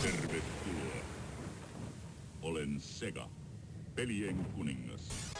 Tervetuloa. Olen Sega, Pelien kuningas.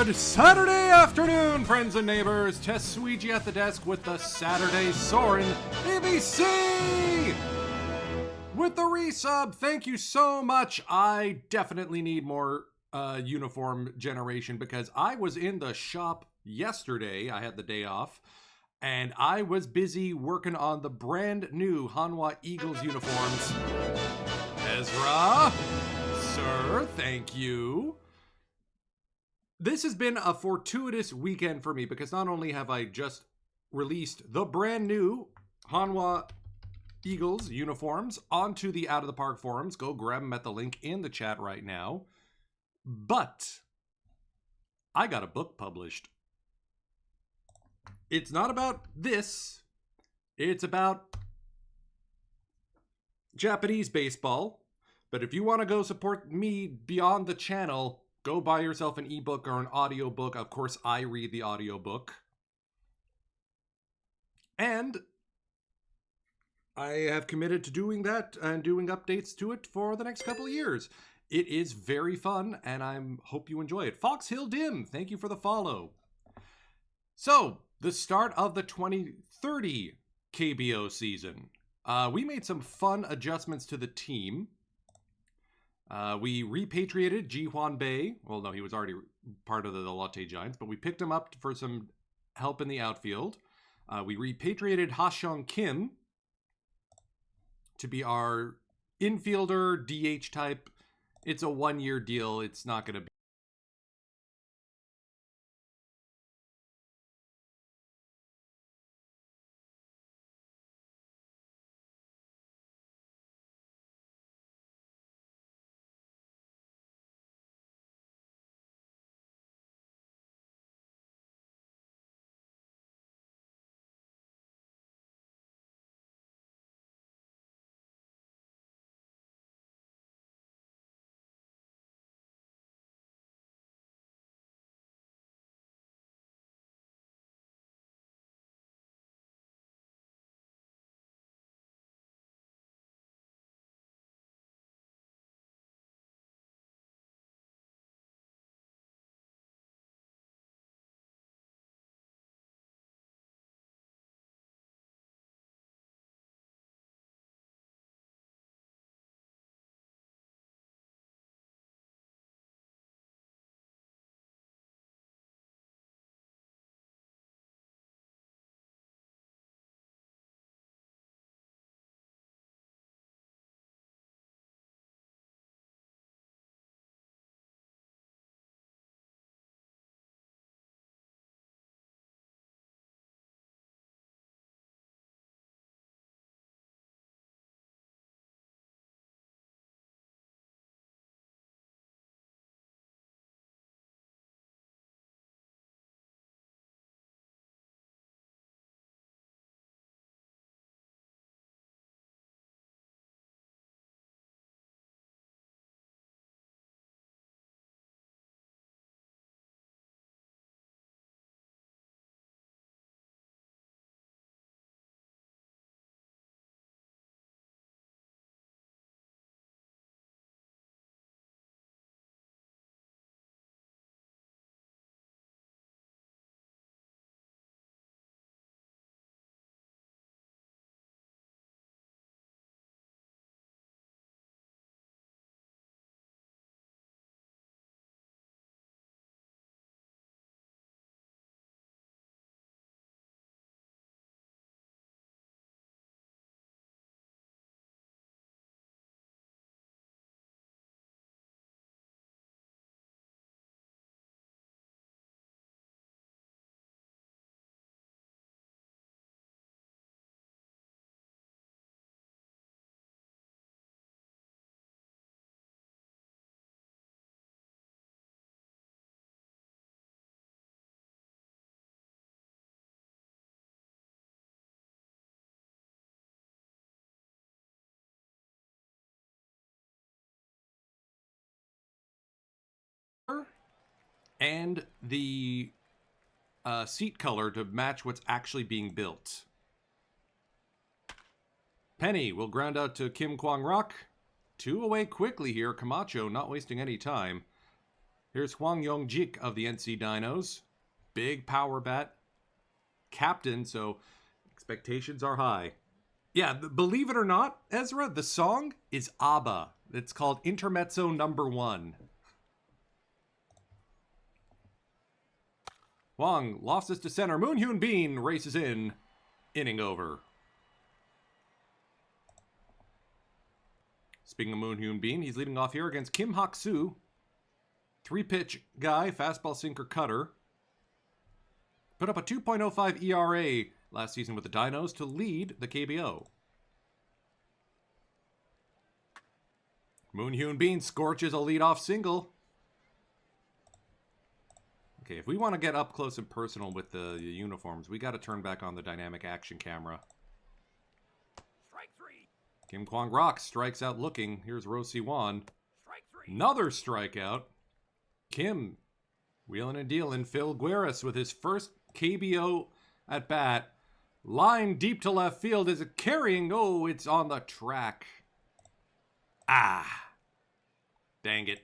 Good Saturday afternoon, friends and neighbors. Tetsuiji at the desk with the Saturday SOARIN ABC! With the resub, thank you so much. I definitely need more uniform generation because I was in the shop yesterday. I had the day off. And I was busy working on the brand new Hanwha Eagles uniforms. Ezra, sir, thank you. This has been a fortuitous weekend for me because not only have I just released the brand new Hanwha Eagles uniforms onto the Out of the Park forums, go grab them at the link in the chat right now, but I got a book published. it's not about this. It's about Japanese baseball. But if you want to go support me beyond the channel, go buy yourself an ebook or an audiobook. Of course, I read the audiobook. And I have committed to doing that and doing updates to it for the next couple of years. It is very fun, and I hope you enjoy it. Fox Hill Dim, thank you for the follow. So, the start of the 2030 KBO season. We made some fun adjustments to the team. We repatriated Ji Hwan Bei. Well, no, he was already part of the Lotte Giants, but we picked him up for some help in the outfield. We repatriated Ha-Seong Kim to be our infielder, DH type. It's a one-year deal. It's not going to be and the seat color to match what's actually being built. Penny will ground out to Kim Kwang-Rock. 2 away quickly here. Camacho not wasting any time. Here's Hwang Yong-jik of the NC Dinos. Big power bat. Captain, so expectations are high. Yeah, believe it or not, Ezra, the song is ABBA. It's called Intermezzo Number 1. Hwang lofts this to center. Moon Hyun Bin races in. Inning over. Speaking of Moon Hyun Bin, he's leading off here against Kim Hak-soo. 3-pitch guy, fastball, sinker, cutter. Put up a 2.05 ERA last season with the Dinos to lead the KBO. Moon Hyun Bin scorches a leadoff single. Okay, if we want to get up close and personal with the uniforms, we got to turn back on the dynamic action camera. Strike three. Kim Kwang-Rock strikes out looking. Here's Ro Si-won. Strike three. Another strikeout. Kim wheeling and dealing. Phil Gueris with his first KBO at bat. Line deep to left field. Is it carrying? Oh, it's on the track. Ah. Dang it.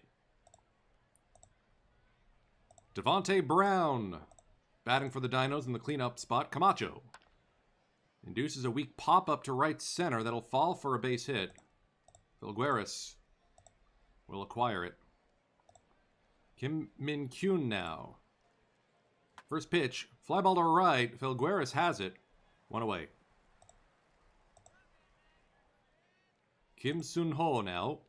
Devontae Brown batting for the Dinos in the cleanup spot. Camacho induces a weak pop-up to right center that'll fall for a base hit. Phil Gueris will acquire it. Kim Min-kyun now. First pitch. Fly ball to right. Phil Gueris has it. One away. Kim Sun-ho now.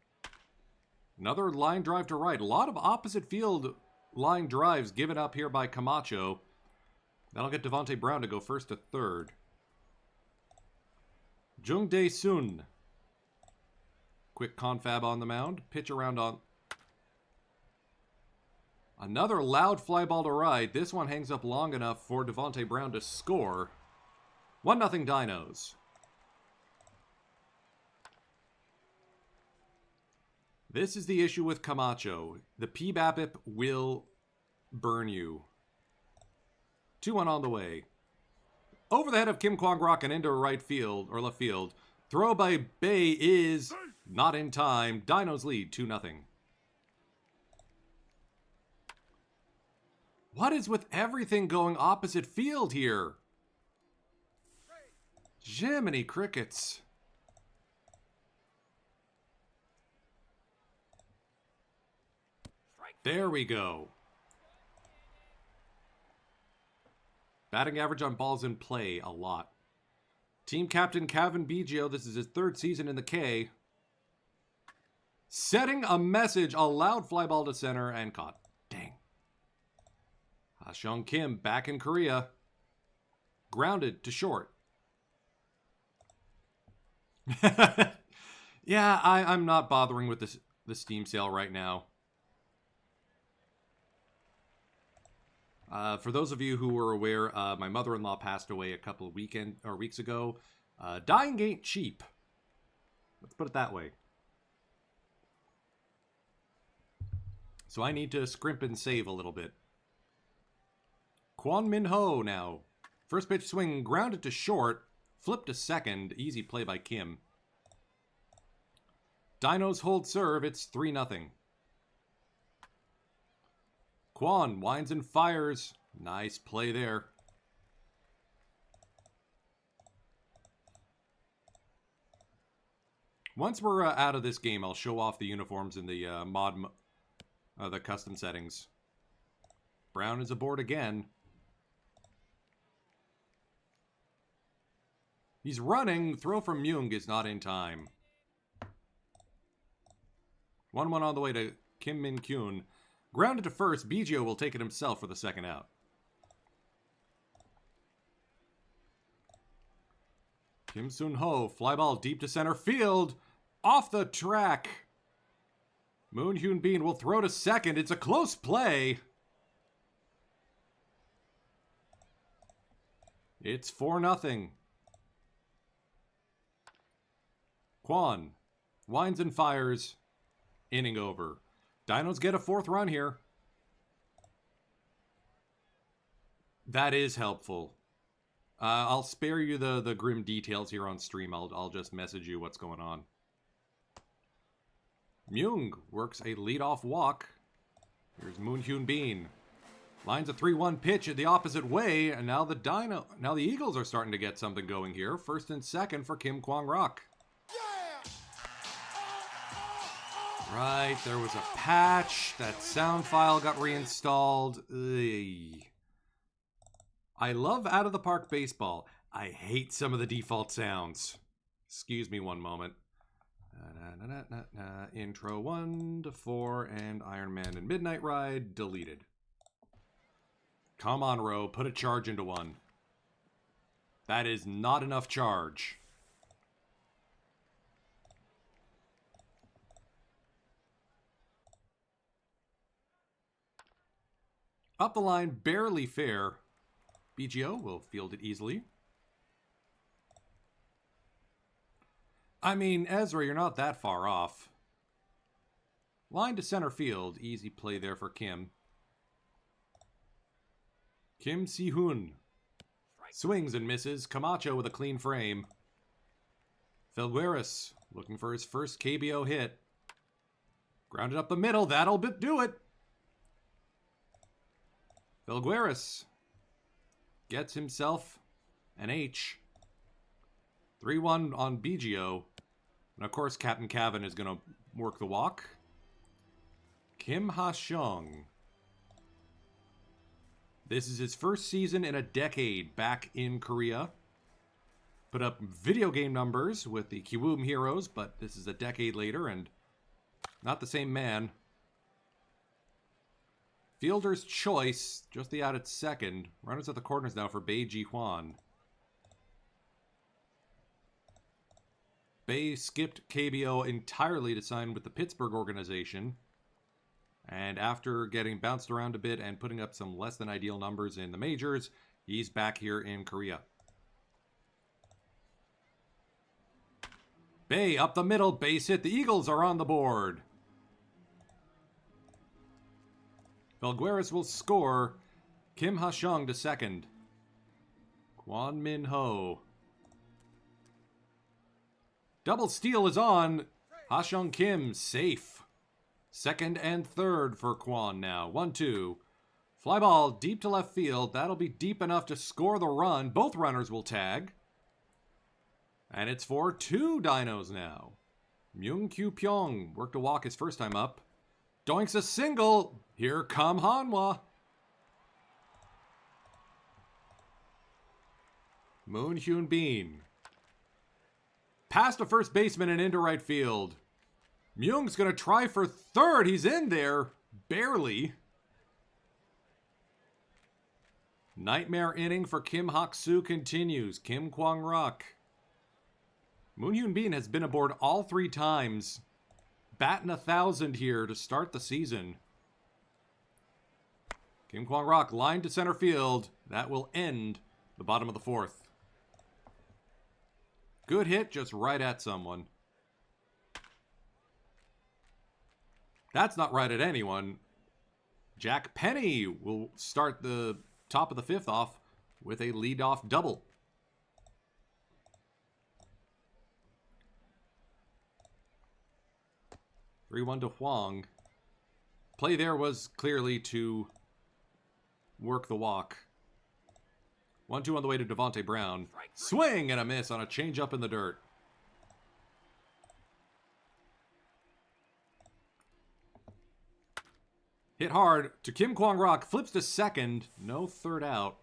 Another line drive to right. A lot of opposite field line drives given up here by Camacho. That'll get Devontae Brown to go first to third. Jung Dae-sun. Quick confab on the mound. Pitch around on... Another loud fly ball to right. This one hangs up long enough for Devontae Brown to score. 1-0 Dinos. This is the issue with Camacho. The P-BABIP will burn you. 2-1 on the way. Over the head of Kim Kwang-Rock and into right field, or left field. Throw by Bay is not in time. Dinos lead 2-0. What is with everything going opposite field here? Jiminy crickets. There we go. Batting average on balls in play, a lot. Team captain Kevin Biggio, this is his third season in the K. Setting a message, a loud fly ball to center and caught. Dang. Ha-Seong Kim back in Korea. Grounded to short. Yeah, I'm not bothering with the Steam sale right now. For those of you who were aware, my mother-in-law passed away a couple of weeks ago. Dying ain't cheap. Let's put it that way. So I need to scrimp and save a little bit. Kwon Min-ho now. First pitch swing, grounded to short. Flip to second. Easy play by Kim. Dinos hold serve. It's 3-0. Kwon winds and fires. Nice play there. Once we're out of this game, I'll show off the uniforms in the the custom settings. Brown is aboard again. He's running. Throw from Myung is not in time. 1-1 on the way to Kim Min-kyun. Grounded to first. Biggio will take it himself for the second out. Kim Sun-ho. Fly ball deep to center field. Off the track. Moon Hyun Bin will throw to second. It's a close play. It's 4-0. Kwon winds and fires. Inning over. Dinos get a fourth run here. That is helpful. I'll spare you the grim details here on stream. I'll just message you what's going on. Myung works a leadoff walk. Here's Moon Hyun Bin. Lines a 3-1 pitch at the opposite way, and now the Eagles are starting to get something going here. First and second for Kim Kwang-Rock. Right, there was a patch. That sound file got reinstalled. Ugh. I love Out of the Park Baseball. I hate some of the default sounds. Excuse me one moment. Intro 1 to 4 and Iron Man and Midnight Ride deleted. Come on, Ro. Put a charge into one. That is not enough charge. Up the line, barely fair. BGO will field it easily. I mean, Ezra, you're not that far off. Line to center field. Easy play there for Kim. Kim Si-hoon. Swings and misses. Camacho with a clean frame. Felgueras looking for his first KBO hit. Grounded up the middle. That'll do it. Felgueras gets himself an H. 3-1 on BGO. And of course, Captain Cavan is going to work the walk. Kim Ha-seong. This is his first season in a decade back in Korea. Put up video game numbers with the Kiwoom Heroes, but this is a decade later and not the same man. Fielder's choice, just the out at second. Runners at the corners now for Bae Ji-hwan. Bae skipped KBO entirely to sign with the Pittsburgh organization. And after getting bounced around a bit and putting up some less than ideal numbers in the majors, he's back here in Korea. Bae up the middle, base hit. The Eagles are on the board. Felgueras will score. Kim Ha-seong to second. Kwon Min-ho. Double steal is on. Ha-seong Kim safe. Second and third for Kwon now. 1-2. Fly ball deep to left field. That'll be deep enough to score the run. Both runners will tag. And it's for 2 dinos now. Myung-kyu Pyong worked a walk his first time up. Doinks a single. Here come Hanwha. Moon Hyun Bin. Past a first baseman and into right field. Myung's going to try for third. He's in there. Barely. Nightmare inning for Kim Hak-soo continues. Kim Kwang-rak. Moon Hyun Bin has been aboard all 3 times. Batting 1,000 here to start the season. Kim Kwang-rak line to center field. That will end the bottom of the 4th. Good hit, just right at someone. That's not right at anyone. Jack Penny will start the top of the 5th off with a leadoff double. (3-1) to Hwang. Play there was clearly to work the walk. 1-2 on the way to Devontae Brown. Swing and a miss on a changeup in the dirt. Hit hard to Kim Kwang-rak. Flips to second. No third out.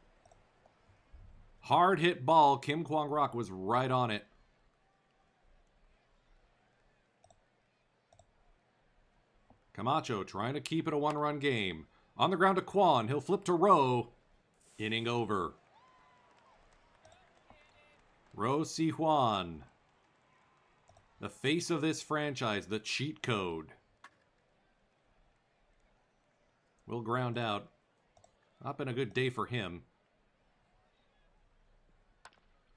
Hard hit ball. Kim Kwang-rak was right on it. Camacho trying to keep it a 1-run game. On the ground to Kwon. He'll flip to Rowe. Inning over. Rowe Si-hwan. The face of this franchise. The cheat code. Will ground out. Not been a good day for him.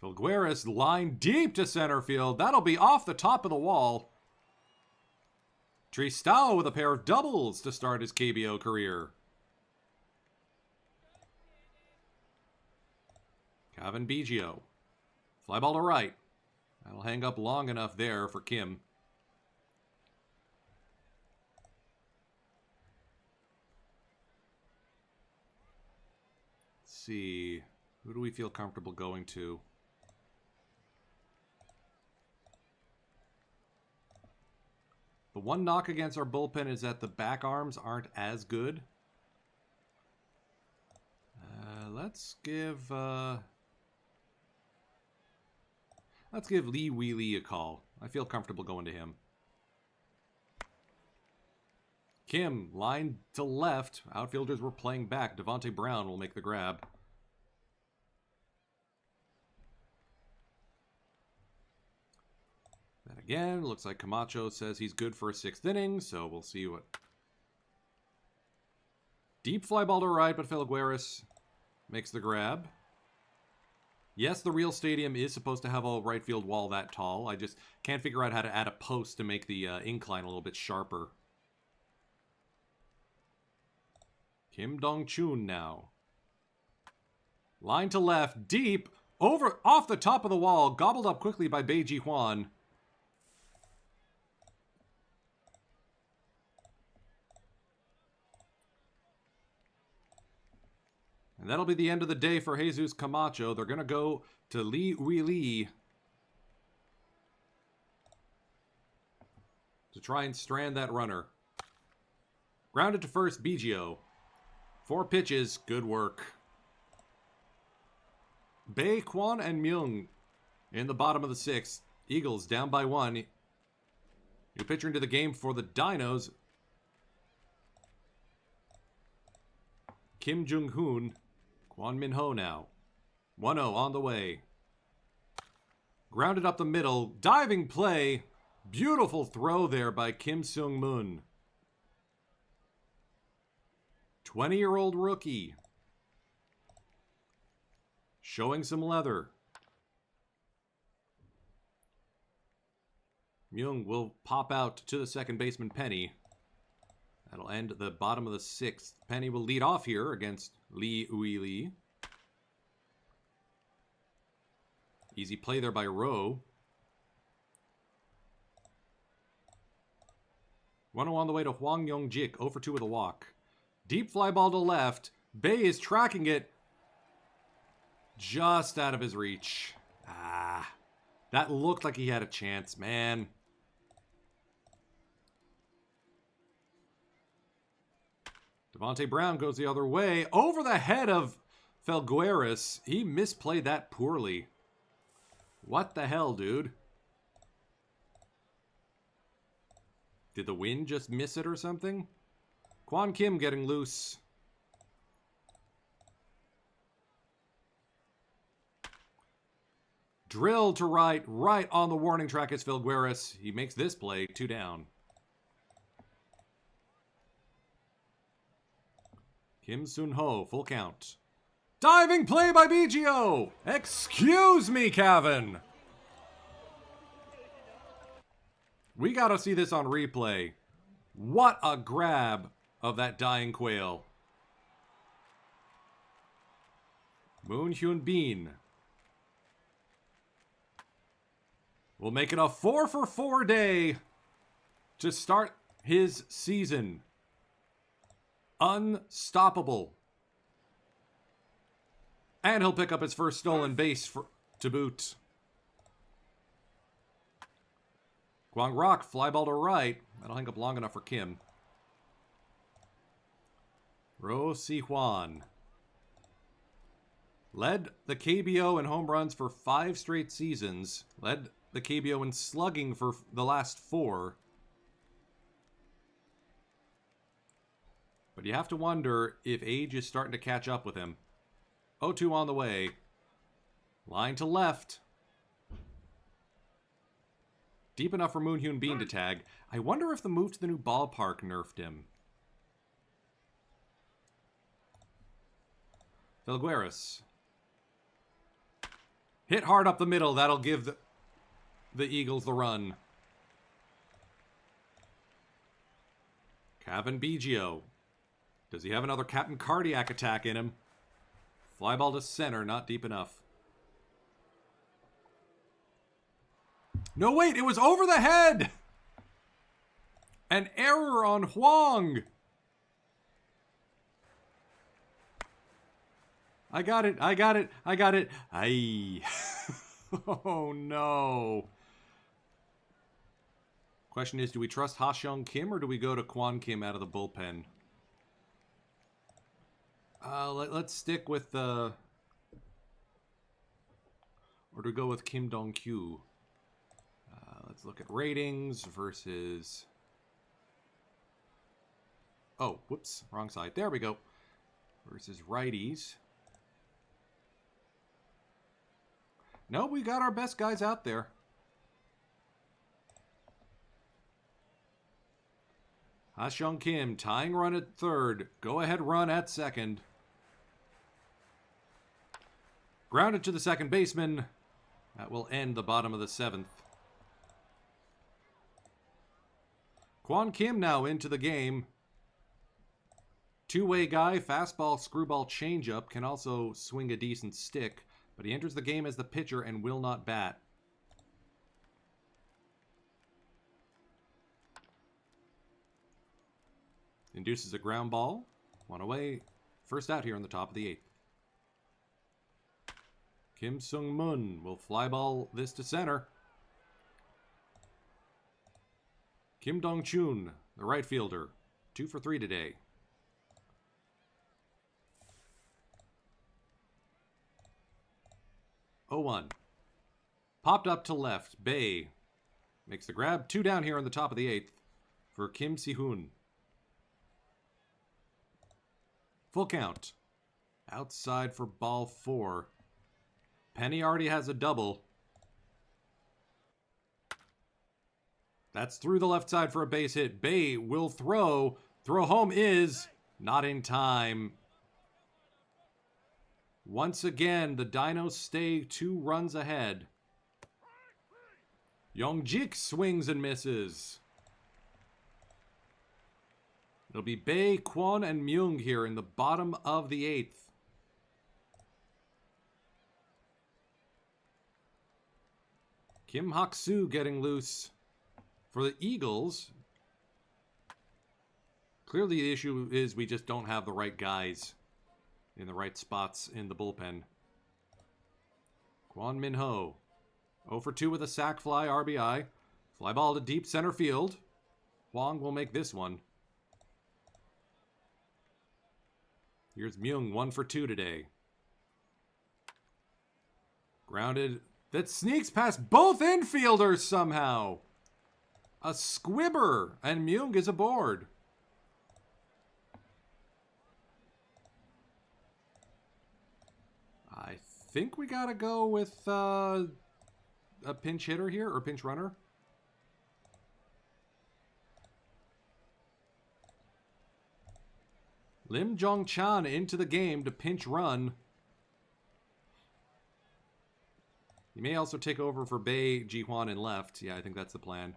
Felgueras line deep to center field. That'll be off the top of the wall. Tristão with a pair of doubles to start his KBO career. Cavan Biggio. Fly ball to right. That'll hang up long enough there for Kim. Let's see. Who do we feel comfortable going to? The one knock against our bullpen is that the back arms aren't as good. Let's give Lee Wheelie a call. I feel comfortable going to him. Kim, line to left. Outfielders were playing back. Devontae Brown will make the grab. Then again, looks like Camacho says he's good for a 6th inning, so we'll see what Deep fly ball to right, but Felgueras makes the grab. Yes, the real stadium is supposed to have a right field wall that tall. I just can't figure out how to add a post to make the incline a little bit sharper. Kim Dong-chun now. Line to left, deep, over, off the top of the wall, gobbled up quickly by Bei Ji-hwan. And that'll be the end of the day for Jesus Camacho. They're going to go to Li Uili to try and strand that runner. Grounded to first, Biggio. 4 pitches, good work. Bae, Kwon, and Myung in the bottom of the 6th. Eagles down by 1. New pitcher into the game for the Dinos. Kim Jung-hoon. Kwon Min-ho now. 1-0 on the way. Grounded up the middle. Diving play. Beautiful throw there by Kim Seung-moon. 20-year-old rookie. Showing some leather. Myung will pop out to the second baseman, Penny. That'll end the bottom of the 6th. Penny will lead off here against Li Uili. Easy play there by Rowe. 1-0 on the way to Hwang Yong-jik, 0 for 2 with a walk. Deep fly ball to left. Bae is tracking it. Just out of his reach. That looked like he had a chance, man. Devontae Brown goes the other way. Over the head of Felgueras. He misplayed that poorly. What the hell, dude? Did the wind just miss it or something? Kwon Kim getting loose. Drill to right, right on the warning track is Felgueras. He makes this play, 2 down. Kim Sun-ho, full count. Diving play by Biggio! Excuse me, Kevin! We gotta see this on replay. What a grab of that dying quail. Moon Hyun Bin will make it a 4 for 4 day to start his season. Unstoppable. And he'll pick up his first stolen base to boot. Kwang Rock, fly ball to right. That'll hang up long enough for Kim. Ro Si-hwan led the KBO in home runs for 5 straight seasons. Led the KBO in slugging for the last 4. But you have to wonder if age is starting to catch up with him. 0-2 on the way. Line to left. Deep enough for Moon Hyun Bin to tag. I wonder if the move to the new ballpark nerfed him. Felgueras. Hit hard up the middle. That'll give the Eagles the run. Kevin Biggio. Does he have another Captain Cardiac attack in him? Fly ball to center, not deep enough. No, wait, it was over the head! An error on Hwang! I got it. Aye. Oh, no. Question is, do we trust Ha-seong Kim or do we go to Kwon Kim out of the bullpen? Let's stick with the... Or do we go with Kim Dong-kyu? Let's look at ratings versus... Oh, whoops. Wrong side. There we go. Versus righties. No, we got our best guys out there. Ha-Seong Kim tying run at third. Go ahead run at second. Grounded to the second baseman. That will end the bottom of the seventh. Kwon Kim now into the game. Two-way guy, fastball, screwball, changeup. Can also swing a decent stick. But he enters the game as the pitcher and will not bat. Induces a ground ball. One away. First out here on the top of the eighth. Kim Sung-moon will fly ball this to center. Kim Dong-chun, the right fielder. 2 for 3 today. Oh, 1. Popped up to left. Bae makes the grab. 2 down here on the top of the eighth for Kim Si-hoon. Full count. Outside for ball 4. Penny already has a double. That's through the left side for a base hit. Bae will throw. Throw home is not in time. Once again, the Dinos stay 2 runs ahead. Young-jik swings and misses. It'll be Bae, Kwon, and Myung here in the bottom of the eighth. Kim Hak-soo getting loose for the Eagles. Clearly the issue is we just don't have the right guys in the right spots in the bullpen. Kwon Min-ho. 0 for 2 with a sac fly RBI. Fly ball to deep center field. Hwang will make this one. Here's Myung, 1 for 2 today. Grounded. That sneaks past both infielders somehow. A squibber, and Myung is aboard. I think we gotta go with a pinch hitter here, or pinch runner. Lim Jong-chan into the game to pinch run. He may also take over for Bae, Ji-hwan in left. Yeah, I think that's the plan.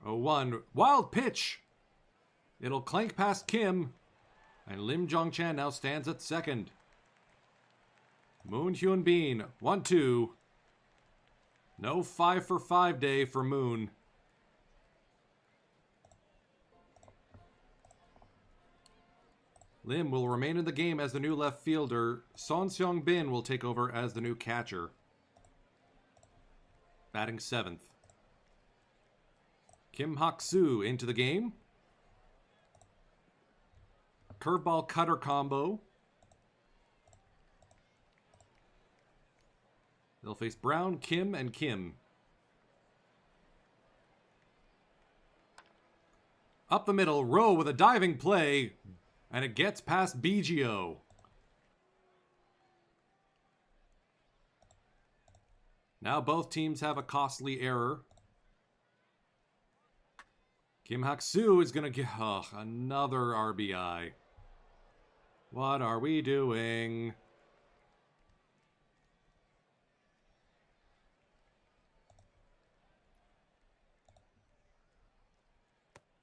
Oh, 1. Wild pitch! It'll clank past Kim. And Lim Jong-chan now stands at second. Moon Hyun-bin, 1-2. No 5 for 5 day for Moon. Lim will remain in the game as the new left fielder. Son Seong-bin will take over as the new catcher. Batting 7th. Kim Hak-soo into the game. Curveball cutter combo. They'll face Brown, Kim, and Kim. Up the middle, Rowe with a diving play. And it gets past BGO. Now both teams have a costly error. Kim Hak-soo is going to get another RBI. What are we doing?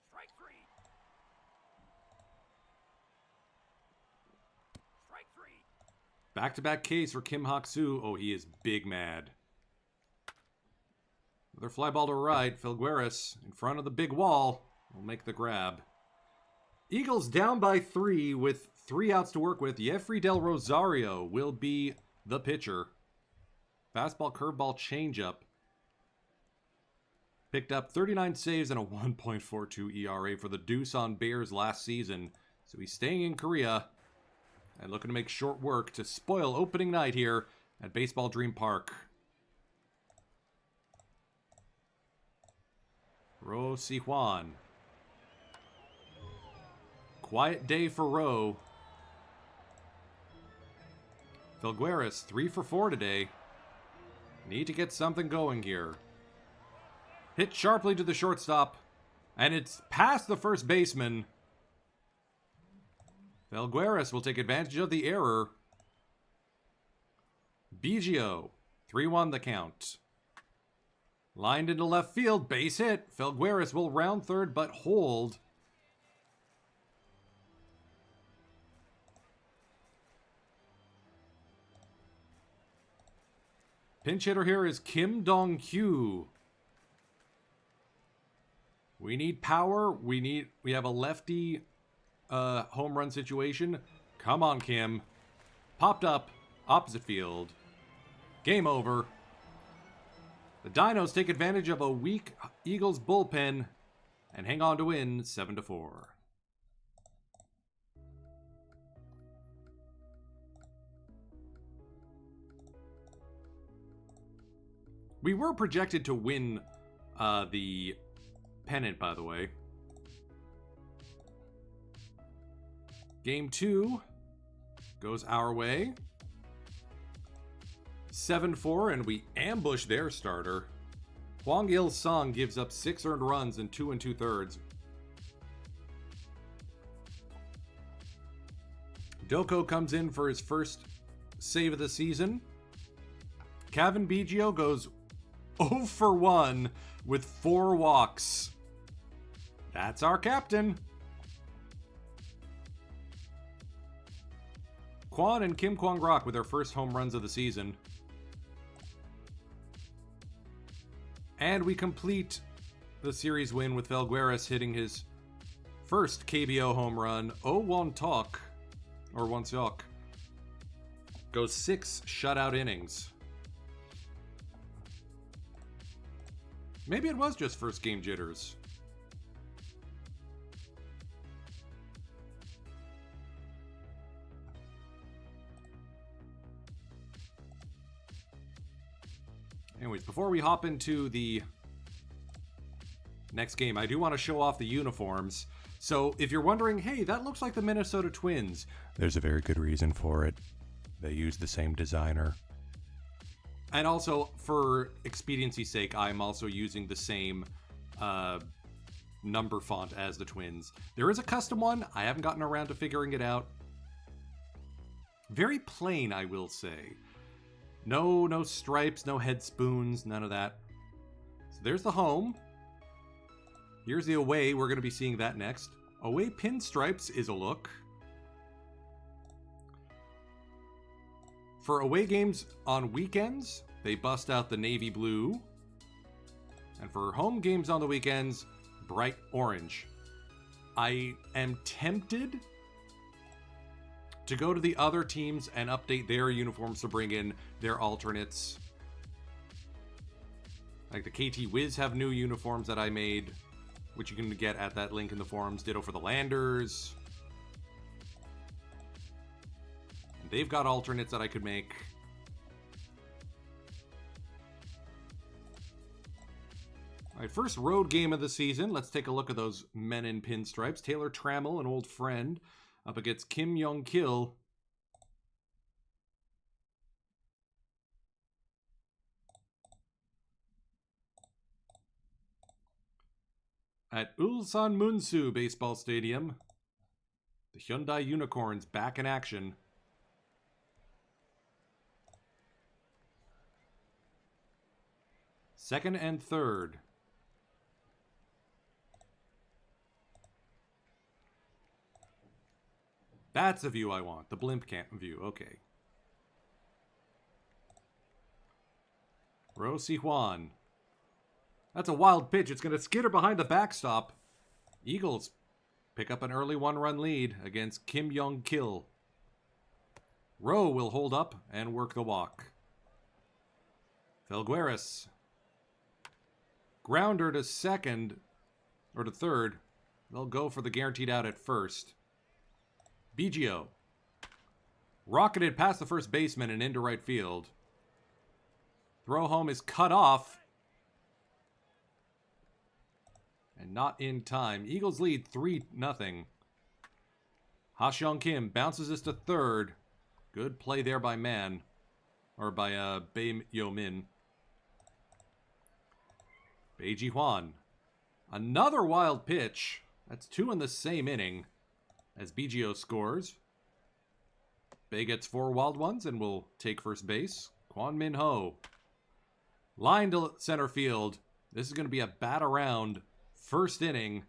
Strike 3. Strike 3. Back-to-back case for Kim Hak-soo. Oh, he is big mad. Another fly ball to right. Felgueres in front of the big wall will make the grab. Eagles down by 3 with 3 outs to work with. Jeffrey Del Rosario will be the pitcher. Fastball, curveball, changeup. Picked up 39 saves and a 1.42 ERA for the Doosan Bears last season. So he's staying in Korea and looking to make short work to spoil opening night here at Baseball Dream Park. Roe Si-hwan. Quiet day for Roe. Felgueras, 3 for 4 today. Need to get something going here. Hit sharply to the shortstop. And it's past the first baseman. Felgueras will take advantage of the error. Biggio, 3-1 the count. Lined into left field, base hit. Felgueras will round third, but hold. Pinch hitter here is Kim Dong-kyu. We need power. We have a lefty home run situation. Come on, Kim. Popped up. Opposite field. Game over. The Dinos take advantage of a weak Eagles bullpen and hang on to win 7-4. We were projected to win the pennant, by the way. Game 2 goes our way. 7-4, and we ambush their starter. Hwang Il-sung gives up 6 earned runs in 2 2/3. Doko comes in for his first save of the season. Kevin Biggio goes 0 for 1 with 4 walks. That's our captain. Kwon and Kim Kwang-rok with their first home runs of the season. And we complete the series win with Felgueras hitting his first KBO home run. Oh Won-seok goes 6 shutout innings. Maybe it was just first game jitters. Anyways, before we hop into the next game, I do want to show off the uniforms. So if you're wondering, hey, that looks like the Minnesota Twins, there's a very good reason for it. They use the same designer. And also, for expediency's sake, I'm also using the same number font as the Twins. There is a custom one. I haven't gotten around to figuring it out. Very plain, I will say. No stripes, no head spoons, none of that. So there's the home. Here's the away. We're going to be seeing that next. Away pinstripes is a look. For away games on weekends, they bust out the navy blue. And for home games on the weekends, bright orange. I am tempted to go to the other teams and update their uniforms to bring in their alternates. Like the KT Wiz have new uniforms that I made, which you can get at that link in the forums. Ditto for the Landers. And they've got alternates that I could make. All right, first road game of the season. Let's take a look at those men in pinstripes. Taylor Trammell, an old friend, up against Kim Young-kil. At Ulsan Munsu Baseball Stadium, the Hyundai Unicorns back in action. Second and third. That's the view I want. The blimp cam view. Okay. Ro Si-hwan. That's a wild pitch. It's going to skitter behind the backstop. Eagles pick up an early 1-run lead against Kim Young-kil. Ro will hold up and work the walk. Felgueras. Grounder to second, or to third. They'll go for the guaranteed out at first. Biggio. Rocketed past the first baseman and into right field. Throw home is cut off. And not in time. Eagles lead 3-0. Ha-seong Kim bounces this to third. Good play there by Man. Or by Bei Yo Min. Bei Ji Hwan. Another wild pitch. That's 2 in the same inning. As BGO scores. Bei gets 4 wild ones and will take first base. Kwon Min Ho. Line to center field. This is going to be a bat around. First inning.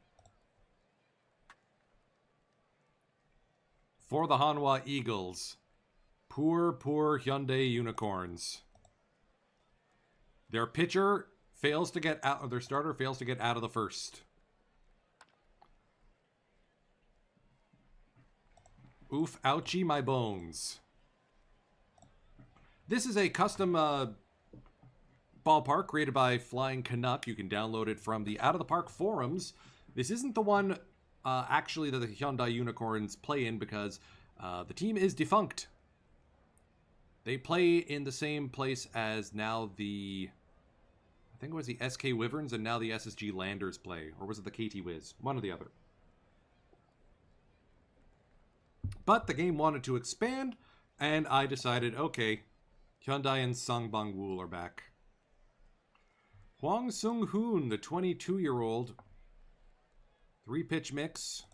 For the Hanwha Eagles. Poor Hyundai Unicorns. Their pitcher fails to get out, or their starter fails to get out of the first. Oof, ouchie my bones. This is a custom ballpark created by Flying Canuck. You can download it from the Out of the Park forums. This isn't the one actually that the Hyundai Unicorns play in because the team is defunct. They play in the same place as now the, I think it was the SK Wyverns and now the SSG Landers play. Or was it the KT Wiz? One or the other. But the game wanted to expand, and I decided, okay, Hyundai and Sang Bang Wool are back. Hwang Sung-hoon, the 22-year-old. 3-pitch mix.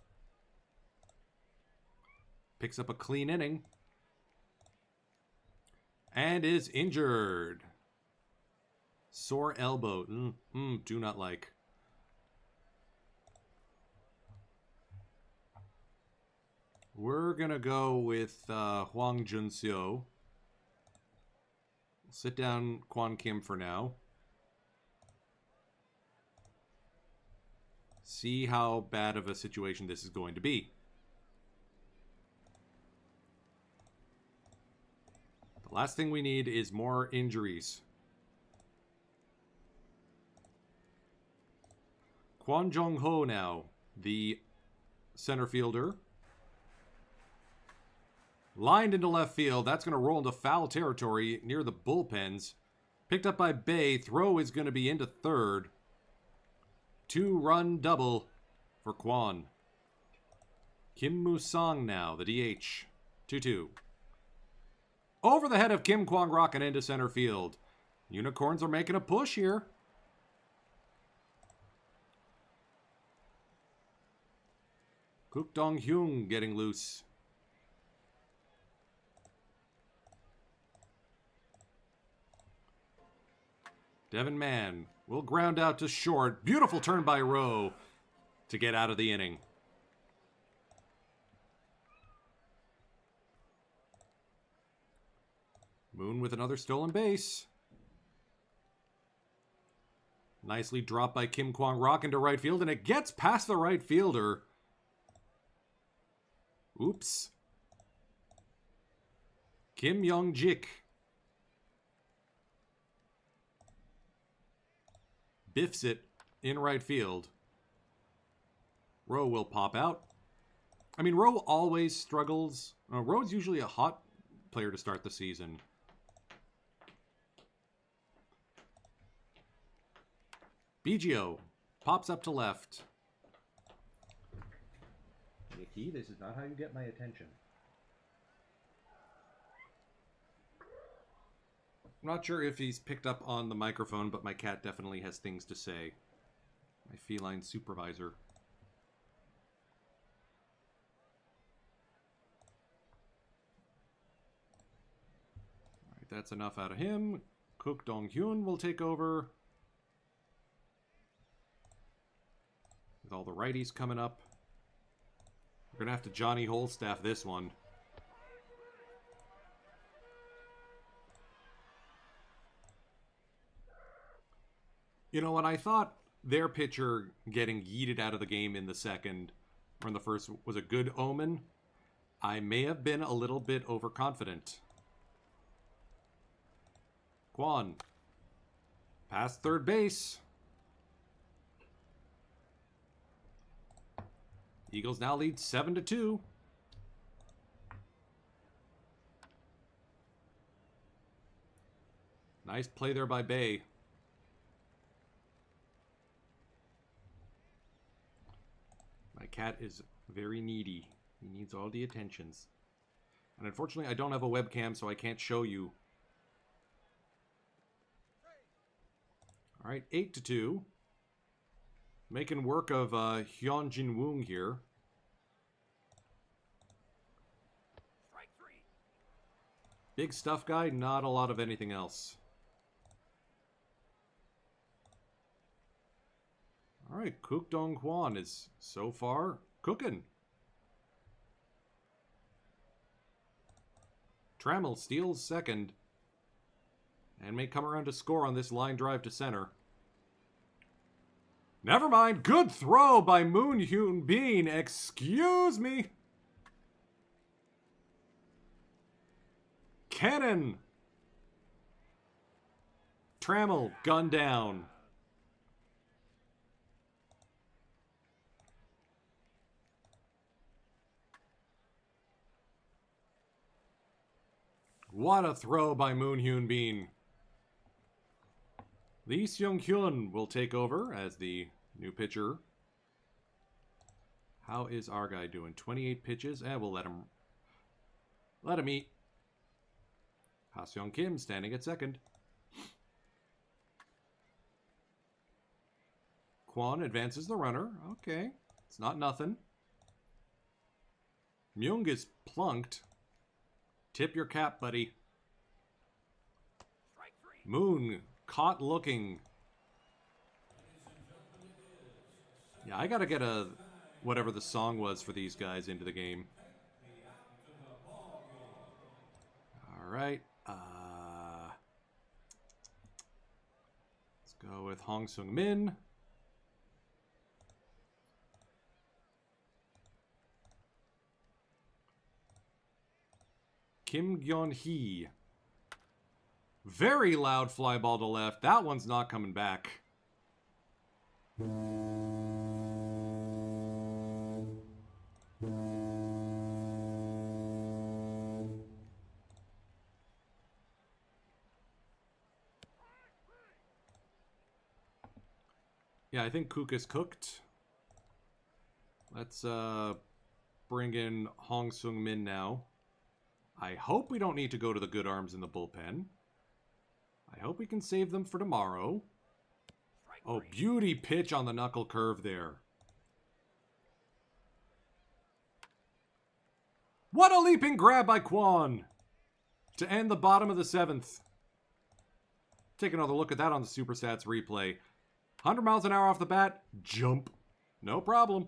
Picks up a clean inning. And is injured. Sore elbow. Do not like. We're going to go with Hwang Jun-seo. Sit down Kwon Kim for now. See how bad of a situation this is going to be. The last thing we need is more injuries. Kwon Jong-ho now, the center fielder. Lined into left field. That's going to roll into foul territory near the bullpens. Picked up by Bei. Throw is going to be into third. 2-run double for Kwon. Kim Moo-sang now, the DH. 2-2. Over the head of Kim Kwang-rok and into center field. Unicorns are making a push here. Kook Dong-hyung getting loose. Devin Mann will ground out to short. Beautiful turn by Rowe to get out of the inning. Moon with another stolen base. Nicely dropped by Kim Kwang-rok into right field, and it gets past the right fielder. Oops. Kim Young-jik biffs it in right field. Rowe will pop out. I mean, Rowe always struggles. Rowe's usually a hot player to start the season. BGO pops up to left. Nikki, this is not how you get my attention. I'm not sure if he's picked up on the microphone, but my cat definitely has things to say. My feline supervisor. Alright, that's enough out of him. Kook Dong-hyun will take over. With all the righties coming up. We're going to have to Johnny Holstaff this one. You know, when I thought their pitcher getting yeeted out of the game in the second, or in the first, was a good omen, I may have been a little bit overconfident. Kwon. Past third base. Eagles now lead 7-2. Nice play there by Bei. My cat is very needy. He needs all the attentions. And unfortunately, I don't have a webcam, so I can't show you. All right, 8-2. Making work of Hyun Jin Woong here. Strike 3. Big stuff guy, not a lot of anything else. All right, Kook Dong Kwon is so far cooking. Trammell steals second and may come around to score on this line drive to center. Never mind. Good throw by Moon Hyun Bin. Excuse me. Cannon. Trammell, gun down. What a throw by Moon Hyun Bin. Lee Seung-hyun will take over as the new pitcher. How is our guy doing? 28 pitches, and we'll let him eat. Ha Seong Kim standing at second. Kwon advances the runner. Okay, it's not nothing. Myung is plunked. Tip your cap, buddy. Strike 3. Moon caught looking. Yeah, I gotta get a whatever the song was for these guys into the game. All right. Let's go with Hong Sung Min. Kim Gyeon Hee. Very loud fly ball to left. That one's not coming back. Yeah, I think Kook is cooked. Let's bring in Hong Sung Min now. I hope we don't need to go to the good arms in the bullpen. I hope we can save them for tomorrow. Oh, beauty pitch on the knuckle curve there. What a leaping grab by Kwon to end the bottom of the 7th. Take another look at that on the Super Stats replay. 100 miles an hour off the bat, jump. No problem.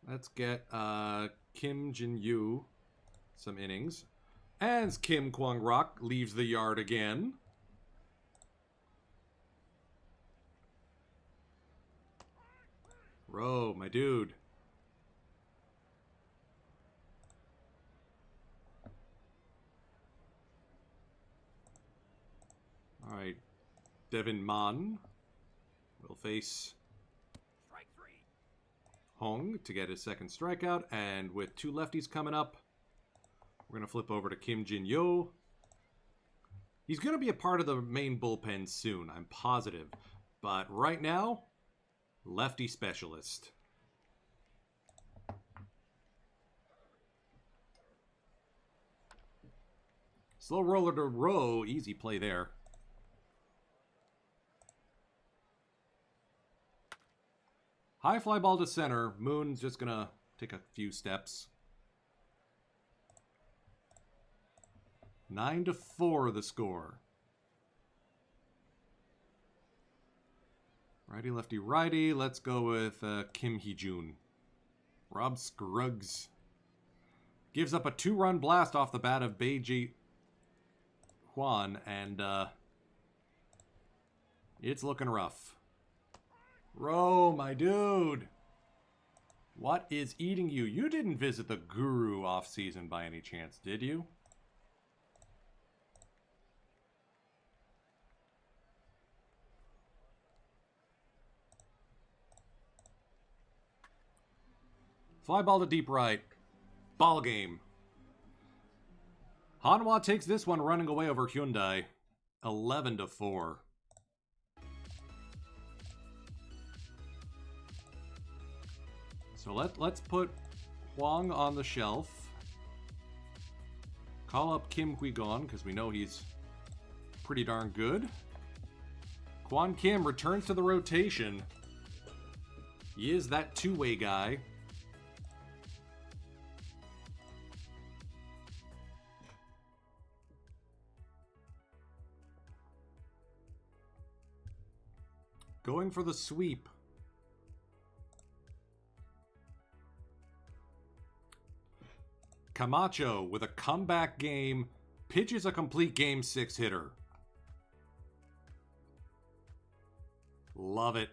Let's get Kim Jin-yu some innings. As Kim Kwang-rok leaves the yard again. Row, my dude. All right. Devin Man will face Strike 3. Hong to get his second strikeout. And with two lefties coming up, we're going to flip over to Kim Jin-yo. He's going to be a part of the main bullpen soon, I'm positive. But right now, lefty specialist. Slow roller to Row. Easy play there. High fly ball to center. Moon's just going to take a few steps. 9-4 the score. Righty, lefty, righty. Let's go with Kim Hee-jun. Rob Scruggs gives up a 2-run blast off the bat of Beiji Hwan, and it's looking rough. Row, my dude. What is eating you? You didn't visit the Guru off-season by any chance, did you? Fly ball to deep right. Ball game. Hanwha takes this one running away over Hyundai. 11-4. So let's put Huang on the shelf. Call up Kim Qui-gon, because we know he's pretty darn good. Quan Kim returns to the rotation. He is that two-way guy. Going for the sweep. Camacho with a comeback game, pitches a complete game 6 hitter. Love it.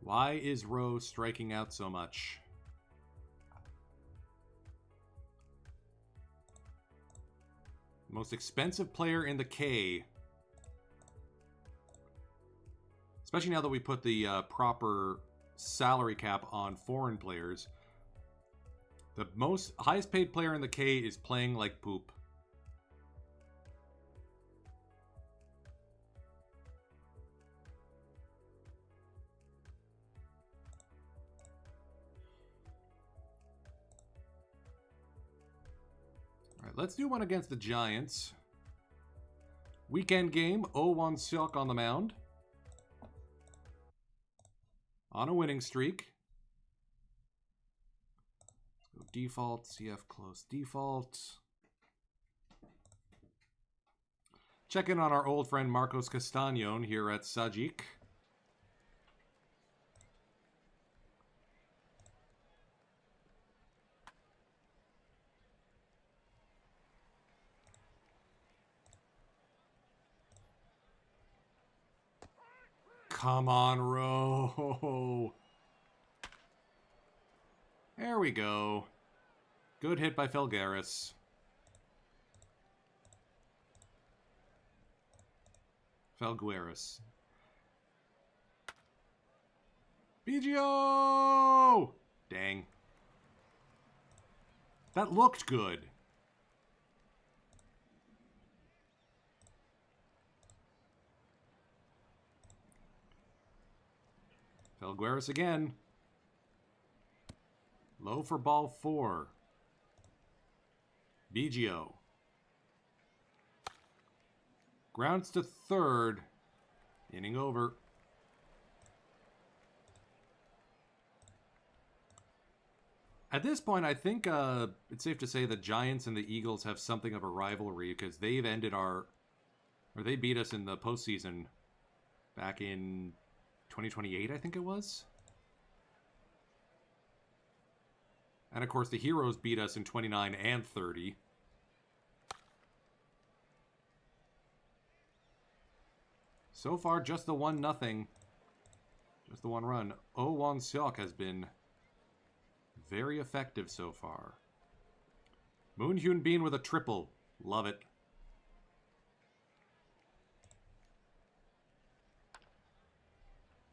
Why is Rowe striking out so much? Most expensive player in the K. Especially now that we put the proper salary cap on foreign players. The highest paid player in the K is playing like poop. Alright, let's do one against the Giants. Weekend game, Oh Seok on the mound. On a winning streak. Let's go default, CF close default. Check in on our old friend Marcos Castañon here at Sajik. Come on, Rowe. There we go. Good hit by Felgueras. Felgueras. BGO! Dang. That looked good. Felgueras again. Low for ball 4. BGO. Grounds to third. Inning over. At this point, I think it's safe to say the Giants and the Eagles have something of a rivalry because they've ended they beat us in the postseason back in 2028, I think it was. And of course, the Heroes beat us in 29 and 30. So far, just the 1-0. Just the 1 run. Oh Seok has been very effective so far. Moon Hyun Bin with a triple. Love it.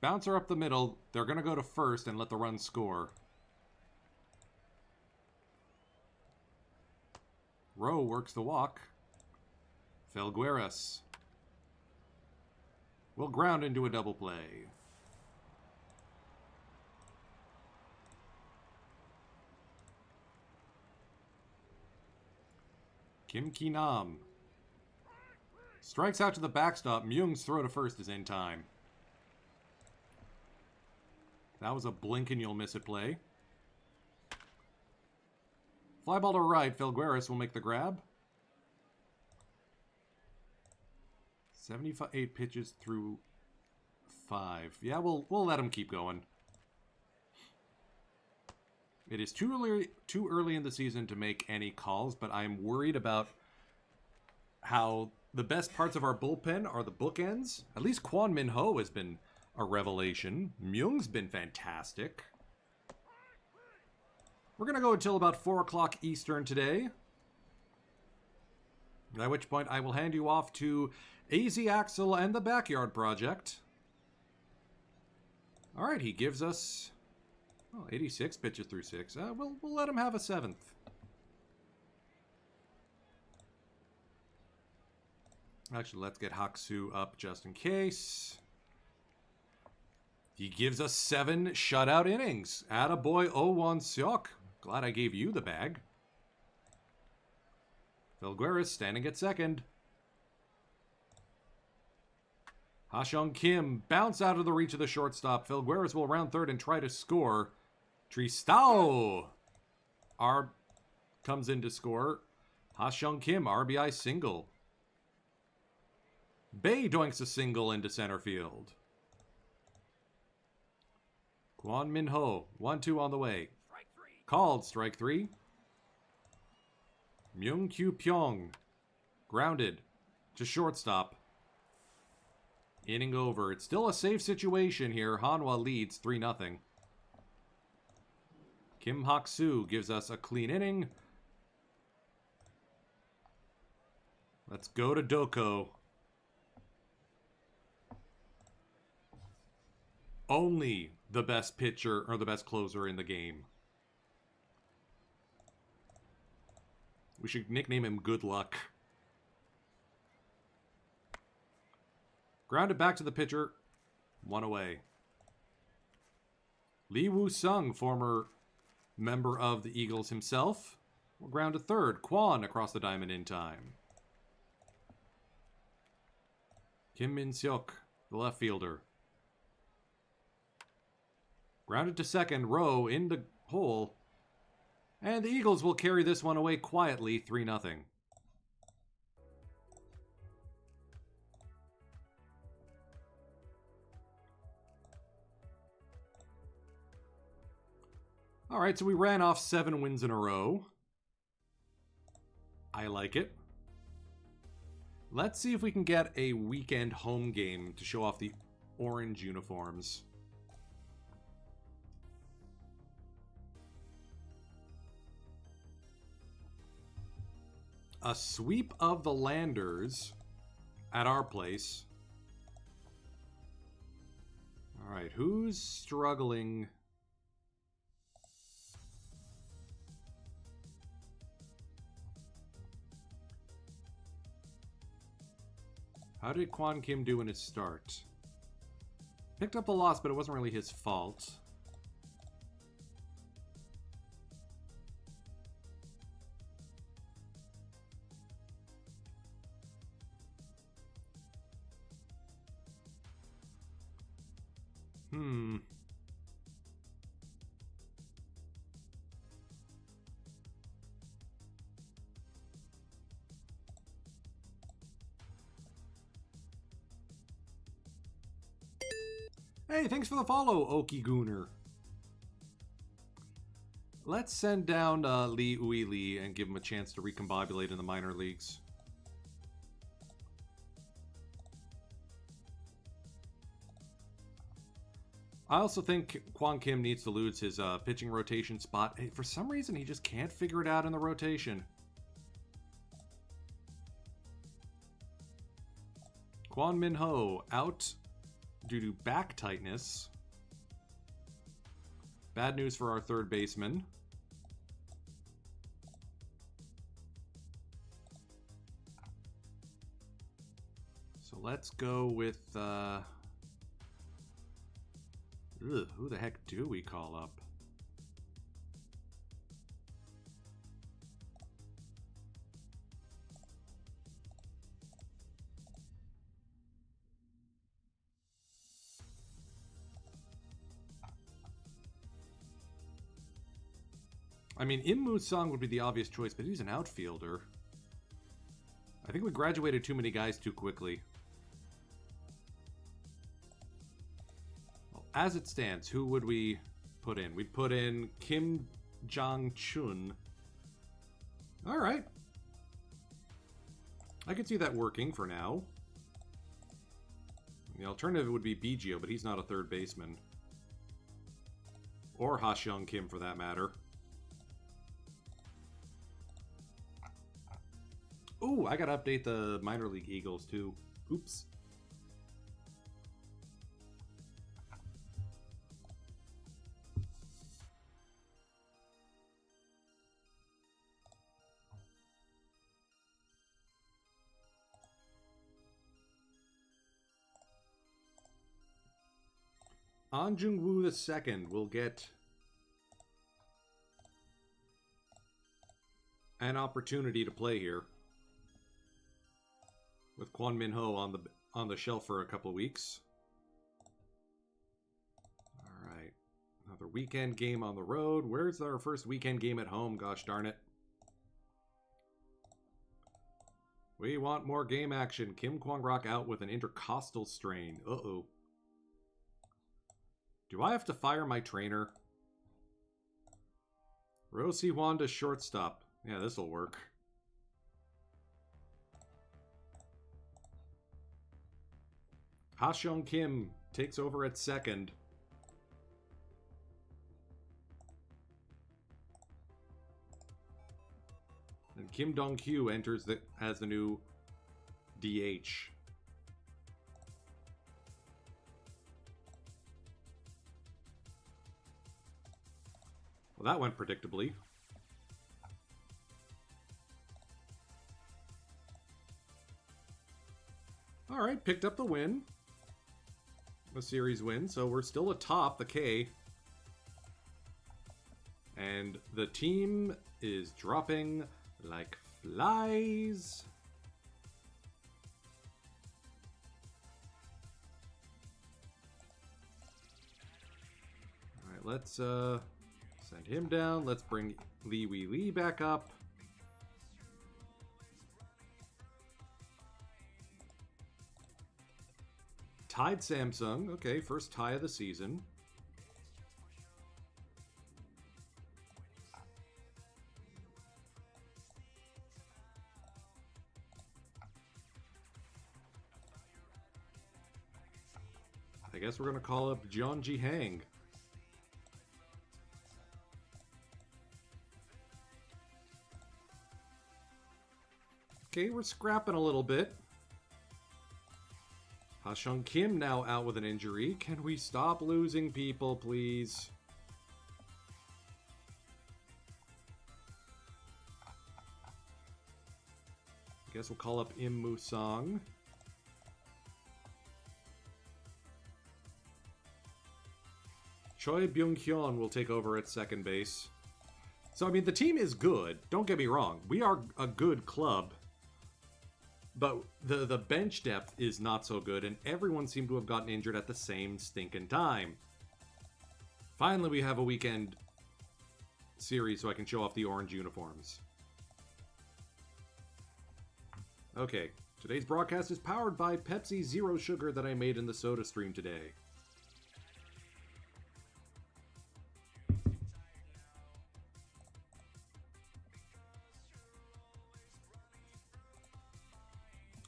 Bouncer up the middle. They're going to go to first and let the run score. Rowe works the walk. Felgueras will ground into a double play. Kim Ki-nam strikes out to the backstop. Myung's throw to first is in time. That was a blink and you'll miss it play. Fly ball to right. Felgueras will make the grab. 78 pitches through 5. Yeah, we'll let him keep going. It is too early in the season to make any calls, but I'm worried about how the best parts of our bullpen are the bookends. At least Kwon Min-ho has been a revelation. Myung's been fantastic. We're going to go until about 4 o'clock Eastern today. At which point I will hand you off to AZ Axel and the Backyard Project. Alright, he gives us 86 pitches through 6. We'll let him have a 7th. Actually, let's get Haksu up just in case. He gives us 7 shutout innings. Attaboy O1 Seok. Glad I gave you the bag. Felgueras standing at second. Ha-Seong Kim bounce out of the reach of the shortstop. Felgueras will round third and try to score. Tristao comes in to score. Ha-Seong Kim, RBI single. Bae doinks a single into center field. Kwon Min-ho, 1-2 on the way. Strike 3. Called, strike 3. Myung-Kyu Pyong, grounded to shortstop. Inning over. It's still a safe situation here. Hanwha leads 3-0. Kim Hak-soo gives us a clean inning. Let's go to Doko. Only the best pitcher or the best closer in the game. We should nickname him Good Luck. Grounded back to the pitcher. 1 away. Lee Woo-sung, former member of the Eagles himself, will ground to third. Kwon across the diamond in time. Kim Min-seok, the left fielder. Grounded to second. Rowe in the hole. And the Eagles will carry this one away quietly, 3-0. All right, so we ran off 7 wins in a row. I like it. Let's see if we can get a weekend home game to show off the orange uniforms. A sweep of the Landers at our place. All right, who's struggling? How did Kwon Kim do in his start? Picked up a loss, but it wasn't really his fault. Hey, thanks for the follow, Oki Gooner. Let's send down Lee Uy Lee and give him a chance to recombobulate in the minor leagues. I also think Kwon Kim needs to lose his pitching rotation spot. Hey, for some reason, he just can't figure it out in the rotation. Kwon Min-ho out due to back tightness. Bad news for our third baseman. So let's go with... who the heck do we call up? I mean, Im Moo-sung would be the obvious choice, but he's an outfielder. I think we graduated too many guys too quickly. Well, as it stands, who would we put in? We'd put in Kim Jong-chun. All right. I could see that working for now. The alternative would be Bijio, but he's not a third baseman. Or Ha-Seong Kim, for that matter. Ooh, I gotta update the minor league Eagles too. Oops. An Jung-woo II will get an opportunity to play here with Kwon Min-ho on the shelf for a couple of weeks. All right, another weekend game on the road. Where's our first weekend game at home? Gosh darn it. We want more game action. Kim Kwang-rak out with an intercostal strain. Uh-oh. Do I have to fire my trainer? Rosie Wanda shortstop. Yeah, this'll work. Ha-Seong Kim takes over at second. And Kim Dong-kyu enters as the new DH. Well, that went predictably. All right, picked up the win. A series win, so we're still atop the K. And the team is dropping like flies. All right, let's send him down. Let's bring Lee Wee Lee back up. Tied Samsung. Okay, first tie of the season. I guess we're going to call up Jeon Ji-hang. Okay, we're scrapping a little bit. Ha-Seong Kim now out with an injury. Can we stop losing people, please? I guess we'll call up Im Moo-sung. Choi Byung-hyun will take over at second base. So, I mean, the team is good. Don't get me wrong. We are a good club. But the bench depth is not so good, and everyone seemed to have gotten injured at the same stinking time. Finally, we have a weekend series so I can show off the orange uniforms. Okay, today's broadcast is powered by Pepsi Zero Sugar that I made in the soda stream today.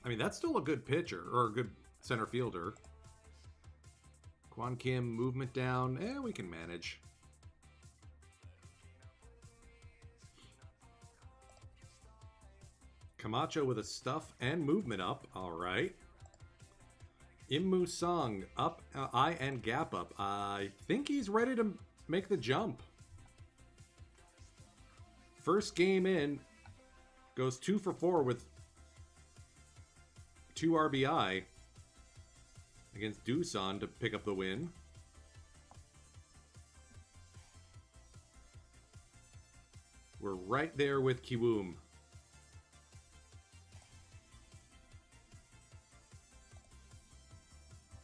I mean, that's still a good pitcher, or a good center fielder. Kwon Kim, movement down. We can manage. Camacho with a stuff and movement up. All right. Im Moo-sung up, eye and gap up. I think he's ready to make the jump. First game in, goes 2 for 4 with 2 RBI against Doosan to pick up the win. We're right there with Kiwoom.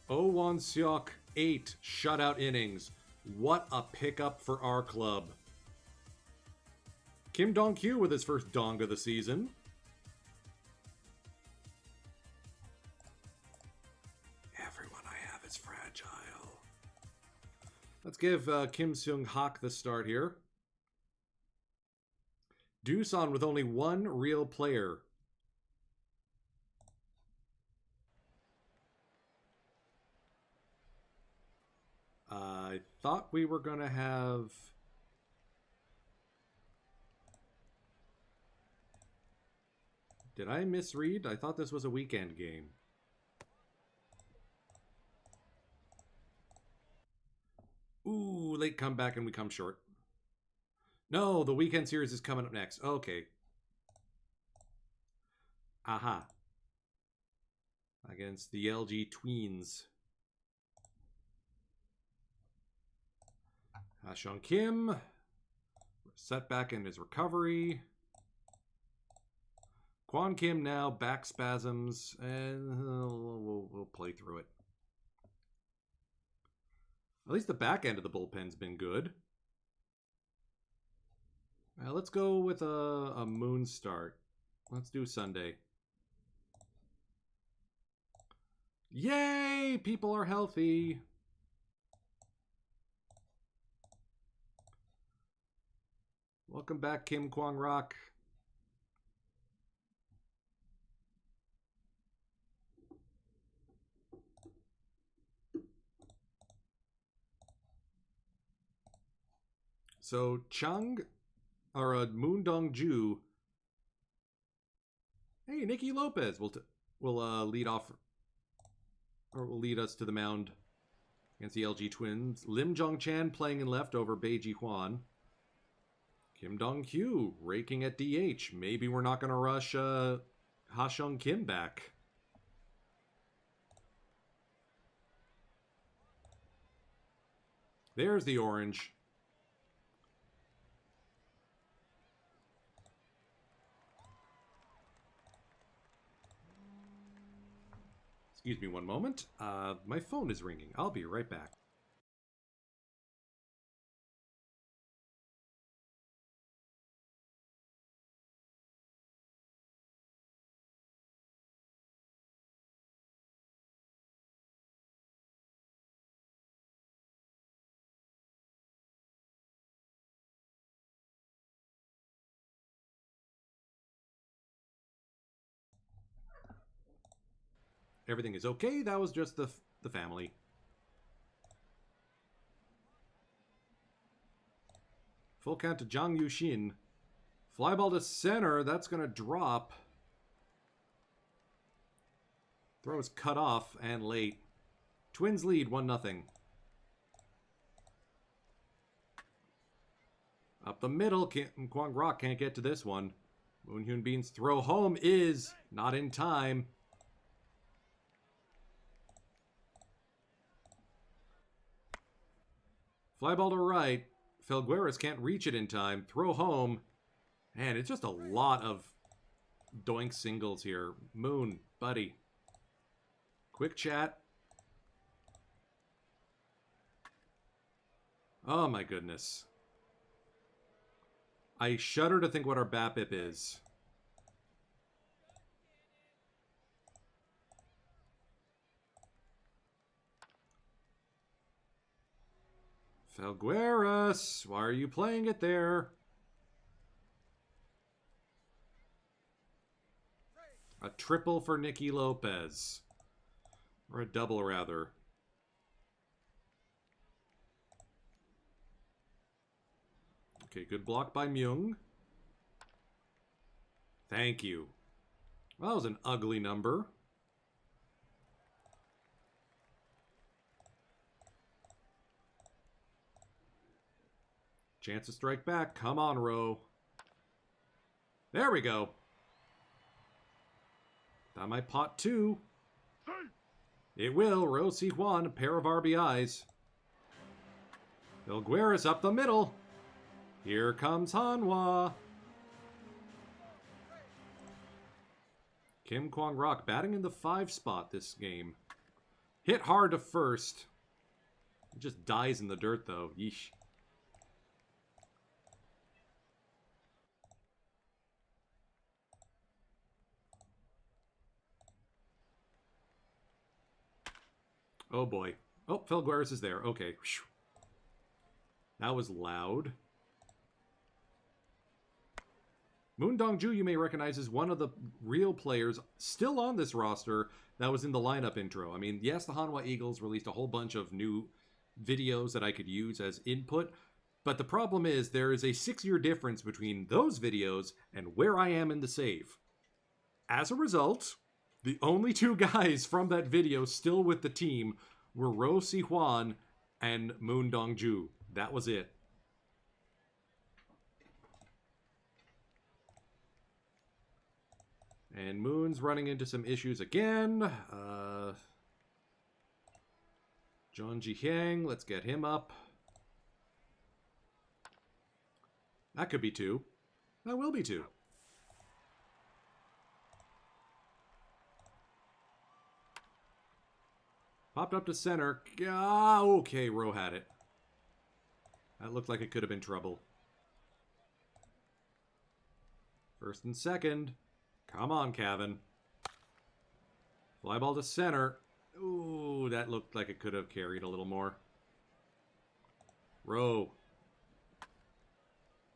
Oh Won-seok, 8 shutout innings. What a pickup for our club. Kim Dong-kyu with his first dong of the season. Let's give Kim Seung-hak the start here. Doosan with only 1 real player. I thought we were going to have... Did I misread? I thought this was a weekend game. Ooh, late comeback and we come short. No, the weekend series is coming up next. Okay. Aha. Against the LG Tweens. Ha-Seong Kim. Setback in his recovery. Kwon Kim now, back spasms, and we'll play through it. At least the back end of the bullpen's been good. Let's go with a Moon start. Let's do Sunday. Yay! People are healthy. Welcome back, Kim Kwang-Rock. So Moon Dong-ju. Hey, Nicky Lopez will lead off, or will lead us to the mound against the LG Twins. Lim Jong-chan playing in left over Bei Ji-hwan. Kim Dong-kyu raking at DH. Maybe we're not going to rush Ha-Seong Kim back. There's the orange. Excuse me one moment. My phone is ringing. I'll be right back. Everything is okay. That was just the family. Full count to Jang Yu-shin. Fly ball to center. That's going to drop. Throw is cut off and late. Twins lead 1-0. Up the middle. Kwang-Rock can't get to this one. Moon Hyun Bin's throw home is not in time. Fly ball to right. Felgueras can't reach it in time. Throw home. Man, it's just a lot of doink singles here. Moon, buddy. Quick chat. Oh my goodness. I shudder to think what our BAPIP is. Felgueras, why are you playing it there? A triple for Nicky Lopez. Or a double, rather. Okay, good block by Myung. Thank you. Well, that was an ugly number. Chance to strike back. Come on, Rowe. There we go. That might pot 2. It will. Rowe Si-hwan, a pair of RBIs. Felgueras up the middle. Here comes Hanwha. Kim Kwang-Rock batting in the 5 spot this game. Hit hard to first. It just dies in the dirt, though. Yeesh. Oh boy. Oh, Felgueras is there. Okay. Whew. That was loud. Moon Dong-ju you may recognize as one of the real players still on this roster that was in the lineup intro. I mean, yes, the Hanwha Eagles released a whole bunch of new videos that I could use as input, but the problem is there is a 6-year difference between those videos and where I am in the save. As a result, the only 2 guys from that video still with the team were Rowe Si-hwan and Moon Dong-ju. That was it. And Moon's running into some issues again. John Ji-hyang, let's get him up. That could be 2. That will be 2. Popped up to center. Ah, okay, Rowe had it. That looked like it could have been trouble. First and second. Come on, Cavan. Fly ball to center. Ooh, that looked like it could have carried a little more. Rowe.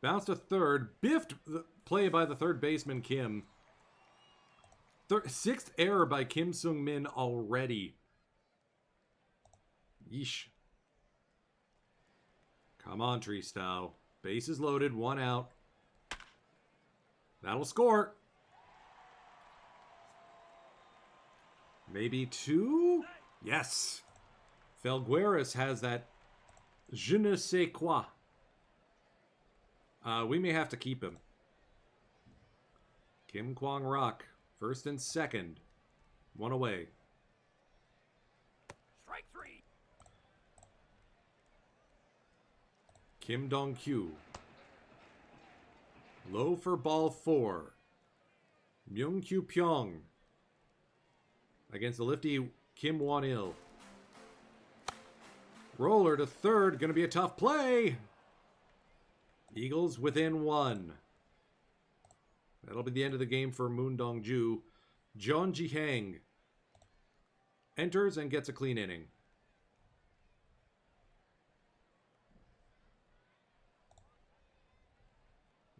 Bounce to third. Biffed the play by the third baseman, Kim. Sixth error by Kim Sung-min already. Yeesh. Come on, Tree Style. Bases loaded, 1 out. That'll score. Maybe 2? Yes. Felgueras has that je ne sais quoi. We may have to keep him. Kim Kwang-rock, first and second. 1 away. Strike 3. Kim Dong-kyu. Low for ball 4. Myung-kyu Pyong. Against the lifty Kim Won-il. Roller to third. Going to be a tough play. Eagles within 1. That'll be the end of the game for Moon Dong-ju. Jeon Ji-hang enters and gets a clean inning.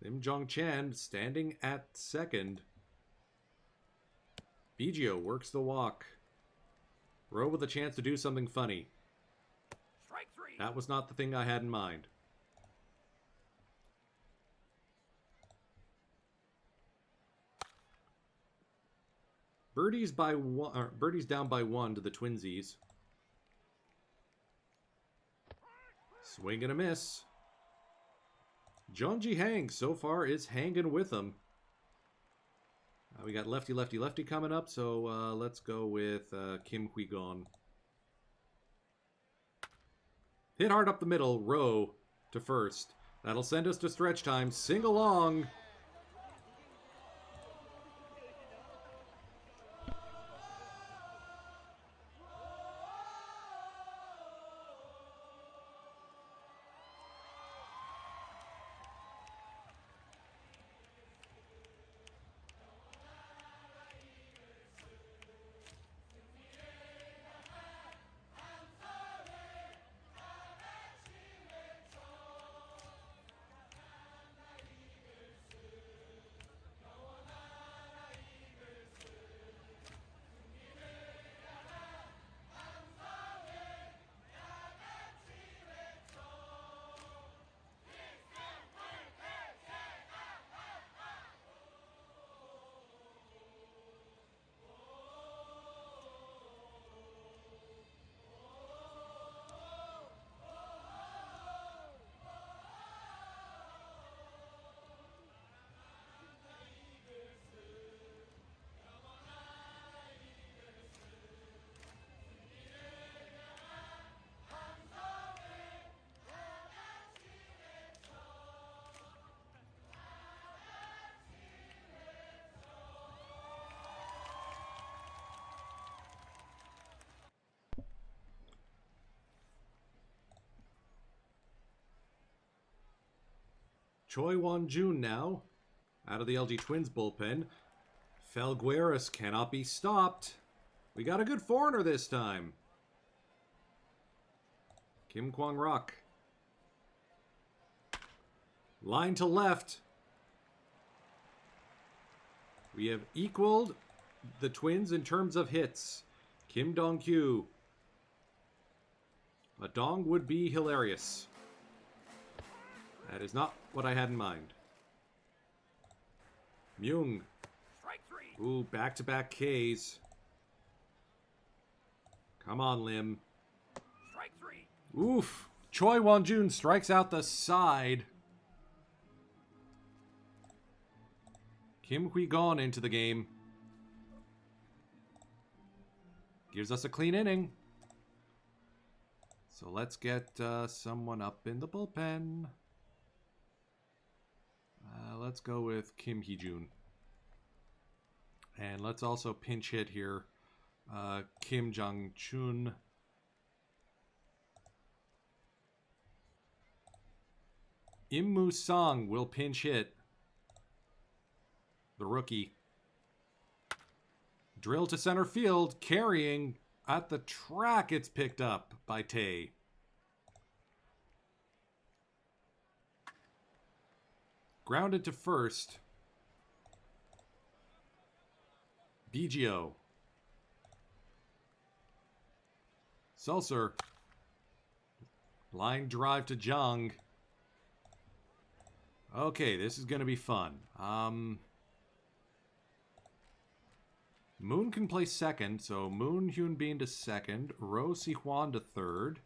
Lim Jong-chan standing at second. Biggio works the walk. Rowe with a chance to do something funny. Strike 3. That was not the thing I had in mind. Birdie's down by 1 to the Twinsies. Swing and a miss. Jeon Ji-hang so far is hanging with them. We got lefty, lefty, lefty coming up, so let's go with Kim Hui-gon. Hit hard up the middle, Rowe to first. That'll send us to stretch time. Sing along. Choi Won-jun now, out of the LG Twins bullpen. Felgueras cannot be stopped. We got a good foreigner this time. Kim Kwang-rock. Line to left. We have equaled the Twins in terms of hits. Kim Dong-kyu. A dong would be hilarious. That is not what I had in mind. Myung. Strike 3. Ooh, back-to-back Ks. Come on, Lim. Strike 3. Oof. Choi Won-jun strikes out the side. Kim Hui-gon into the game. Gives us a clean inning. So let's get someone up in the bullpen. let's go with Kim Hee-jun. And let's also pinch hit here. Kim Jong-chun. Im Moo-sung will pinch hit. The rookie. Drill to center field, carrying at the track. It's picked up by Tae. Grounded to first. Biggio. Sulser. Line drive to Jung. Okay, this is going to be fun. Moon can play second, so Moon Hyun Bin to second, Ro Si-hwan to third.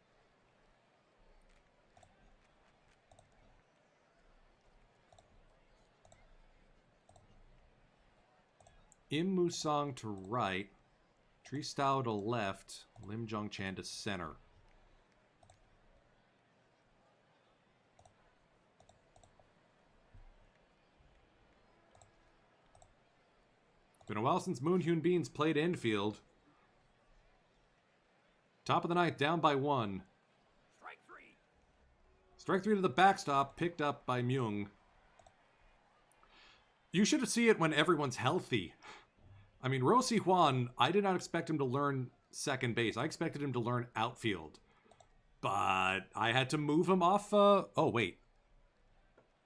Im Moo-sung to right, Tree Stao to left, Lim Jong-chan to center. Been a while since Moon Hyun Bin's played infield. Top of the ninth, down by 1. Strike three. Strike 3 to the backstop, picked up by Myung. You should see it when everyone's healthy. I mean, Ro Si-hwan, I did not expect him to learn second base. I expected him to learn outfield. But I had to move him off... oh, wait.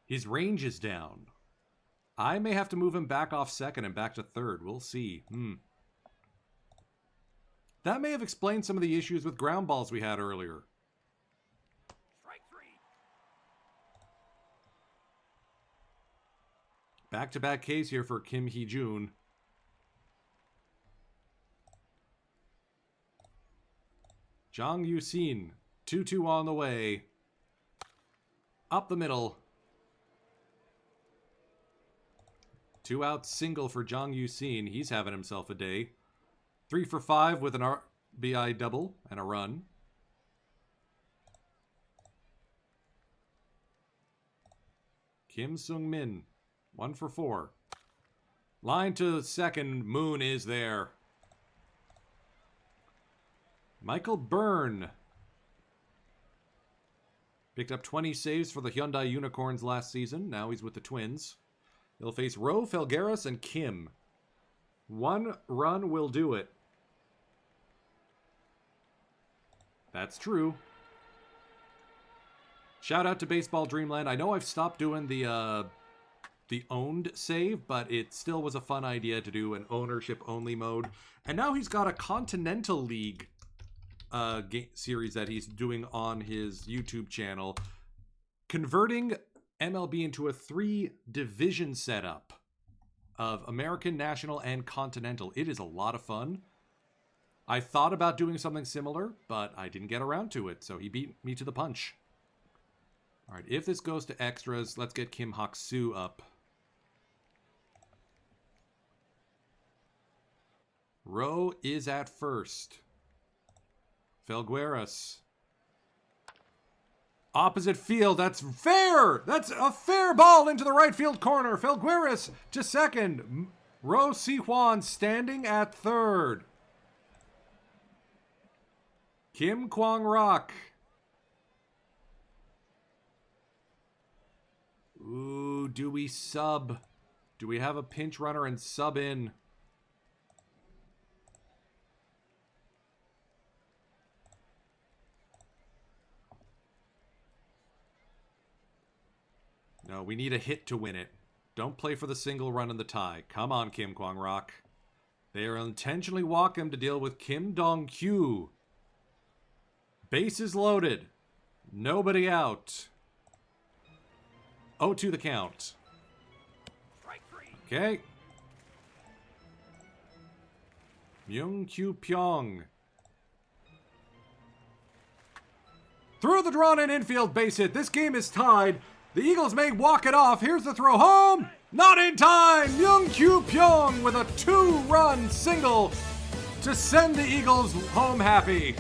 His range is down. I may have to move him back off second and back to third. We'll see. That may have explained some of the issues with ground balls we had earlier. Strike three. Back-to-back case here for Kim Hee-jun. Jang Yu-sin. 2-2 on the way. Up the middle. 2-out single for Jang Yu-sin. He's having himself a day. 3 for 5 with an RBI double and a run. Kim Sung-min. 1 for 4. Line to second. Moon is there. Michael Byrne. Picked up 20 saves for the Hyundai Unicorns last season. Now he's with the Twins. He'll face Ro, Felgueras, and Kim. 1 run will do it. That's true. Shout out to Baseball Dreamland. I know I've stopped doing the owned save, but it still was a fun idea to do an ownership-only mode. And now he's got a Continental League series that he's doing on his YouTube channel. Converting MLB into a 3-division setup of American, National, and Continental. It is a lot of fun. I thought about doing something similar, but I didn't get around to it, so he beat me to the punch. All right, if this goes to extras, let's get Kim Hak-soo up. Ro is at first. Felgueras. Opposite field, that's fair! That's a fair ball into the right field corner. Felgueras to second. Ro Si-hwan standing at third. Kim Kwang-rak. Ooh, do we sub? Do we have a pinch runner and sub in? No, we need a hit to win it. Don't play for the single run and the tie. Come on, Kim Kwang-rak. They are intentionally walking to deal with Kim Dong-kyu. Bases loaded. Nobody out. 0-2 the count. Strike three. Okay. Myung-kyu Pyong. Through the drawn-in infield base hit. This game is tied. The Eagles may walk it off. Here's the throw home. Not in time. Myung-kyu Pyong with a 2-run single to send the Eagles home happy.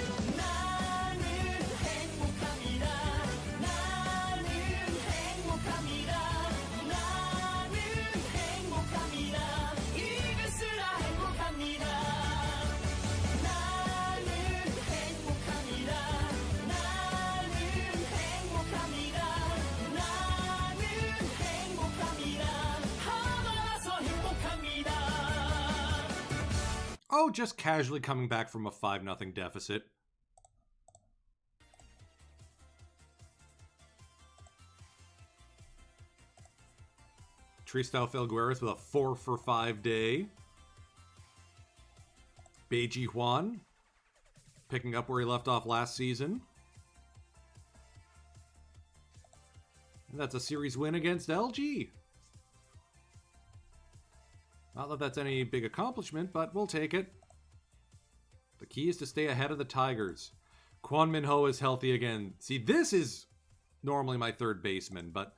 Oh, just casually coming back from a 5-0 deficit. Tristan Felgueres with a 4 for 5 day. Beiji Juan picking up where he left off last season. And that's a series win against LG. Not that that's any big accomplishment, but we'll take it. The key is to stay ahead of the Tigers. Kwon Min-ho is healthy again. See, this is normally my third baseman, but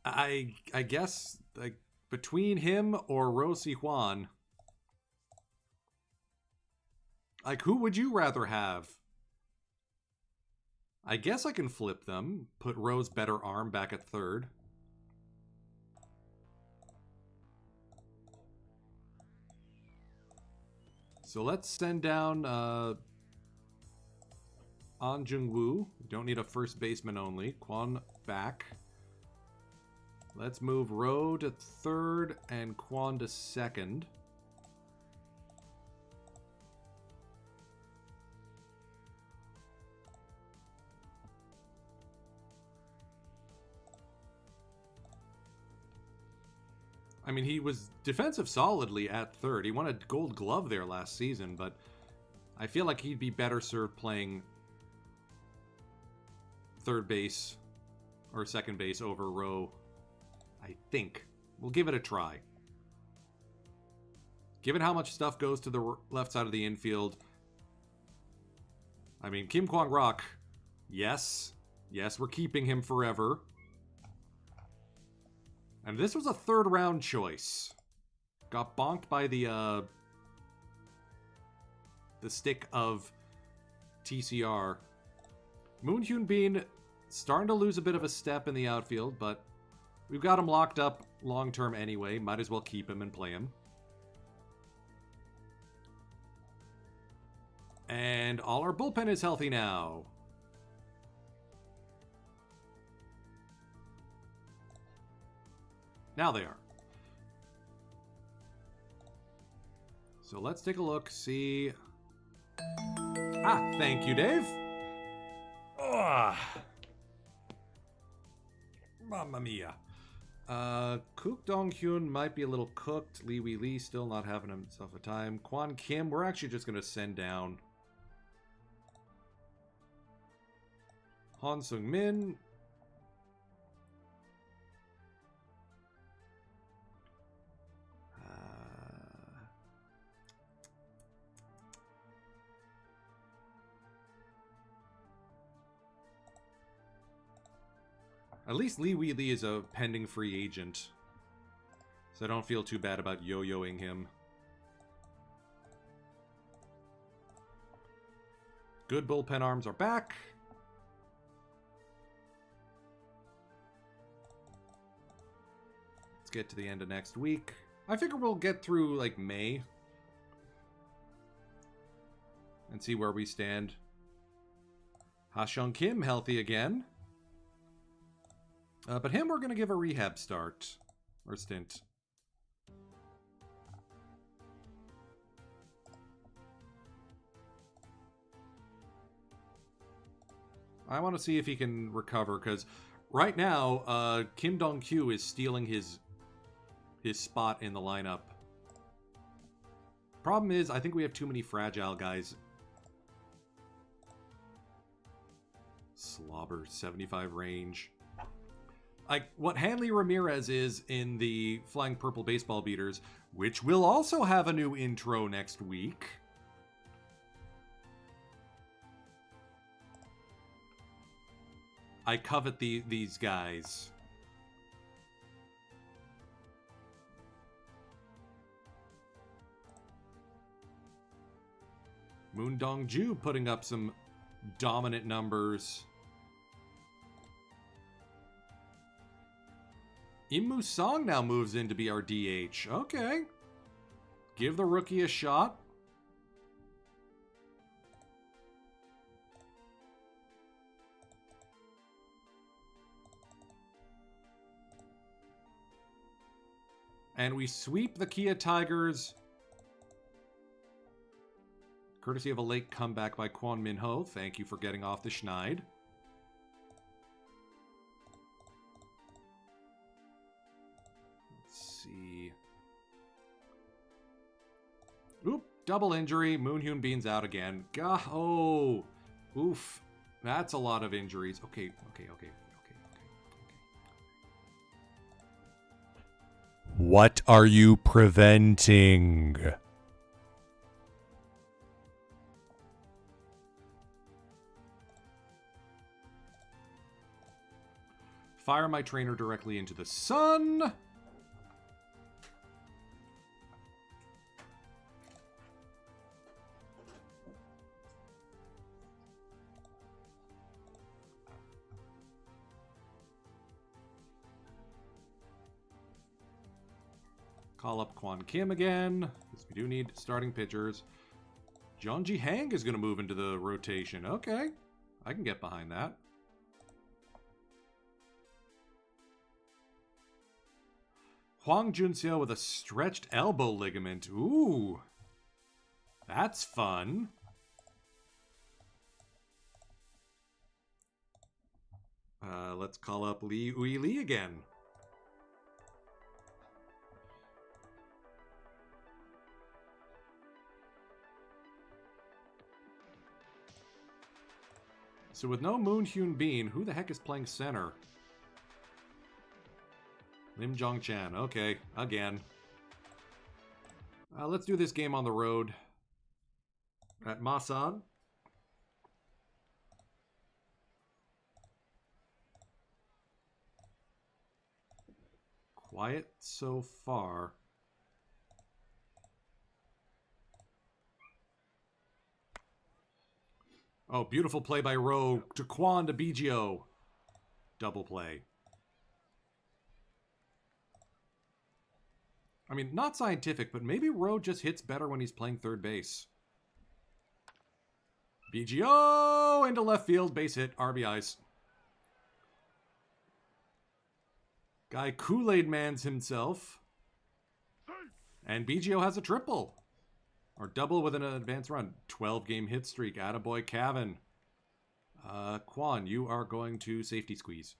I guess like between him or Rosie Juan, like who would you rather have? I guess I can flip them, put Rose better arm back at third. So let's send down An Jung-woo. Don't need a first baseman only. Kwon back. Let's move Rowe to third and Kwon to second. I mean, he was defensive solidly at third. He won a gold glove there last season, but I feel like he'd be better served playing third base or second base over Rowe. I think. We'll give it a try. Given how much stuff goes to the left side of the infield, I mean, Kim Kwang-rok, yes. Yes, we're keeping him forever. And this was a third round choice. Got bonked by the stick of TCR. Moon Hyun Bin starting to lose a bit of a step in the outfield, but we've got him locked up long term anyway. Might as well keep him and play him. And all our bullpen is healthy now. Now they are. So let's take a look, see. Ah, thank you, Dave. Ugh. Mamma mia. Kook Dong-hyun might be a little cooked. Lee Wee Lee still not having himself a time. Kwon Kim, we're actually just going to send down. Han Sung-min. At least Lee Wee Lee is a pending free agent, so I don't feel too bad about yo-yoing him. Good bullpen arms are back. Let's get to the end of next week. I figure we'll get through, like, May and see where we stand. Ha-Seong Kim healthy again. But him we're going to give a rehab start. Or stint. I want to see if he can recover, because right now, Kim Dong-kyu is stealing his spot in the lineup. Problem is, I think we have too many fragile guys. Slobber, 75 range. Like what Hanley Ramirez is in the Flying Purple Baseball Beaters, which will also have a new intro next week. I covet these guys. Moon Dong-ju putting up some dominant numbers. Im Mu-song now moves in to be our DH. Okay. Give the rookie a shot. And we sweep the Kia Tigers Courtesy of a late comeback by Kwon Min Ho. Thank you for getting off the schneid. Let's see. Oop, double injury. Moonhyun Bean's out again. Gah, oh, oof. That's a lot of injuries. Okay. What are you preventing? Fire my trainer directly into the sun. Call up Kwon Kim again, because we do need starting pitchers. Jeonji Hang is going to move into the rotation. Okay, I can get behind that. Hwang Junseo with a stretched elbow ligament. Ooh, that's fun. Let's call up Lee Ui Lee again. So with no Moonhyun Bean, who the heck is playing center? Lim Jong-chan. Okay, again. Let's do this game on the road. At Masan. Quiet so far. Oh, beautiful play by Rowe to Kwon to BGO. Double play. I mean, not scientific, but maybe Rowe just hits better when he's playing third base. BGO into left field, base hit, RBIs. Guy Kool-Aid Mans himself. And BGO has a triple. Or double with an advanced run. 12-game hit streak. Attaboy Cavan. Kwon, you are going to safety squeeze.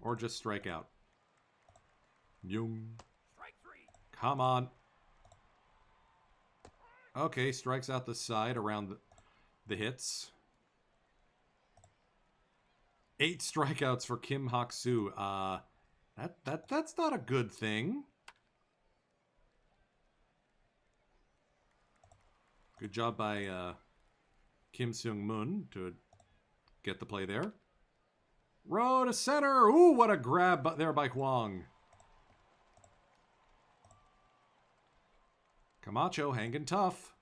Or just strike out. Myung. Strike three. Come on. Okay, strikes out the side around the hits. 8 strikeouts for Kim Hak-soo. That's not a good thing. Good job by Kim Seung-moon to get the play there. Row to center. Ooh, what a grab there by Hwang. Camacho hanging tough.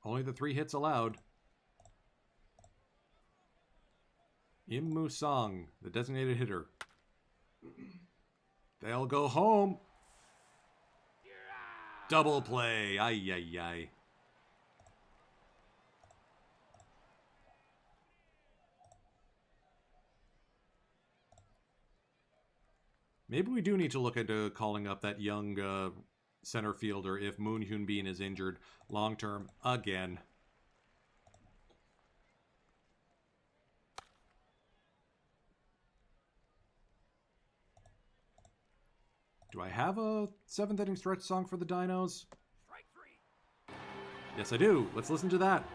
Only the 3 hits allowed. Im Musang, the designated hitter. They'll go home. Double play. Ay, ay, ay. Maybe we do need to look into calling up that young center fielder if Moonhyun Bean is injured long term again. Do I have a 7th inning stretch song for the Dinos? Strike three. Yes, I do. Let's listen to that.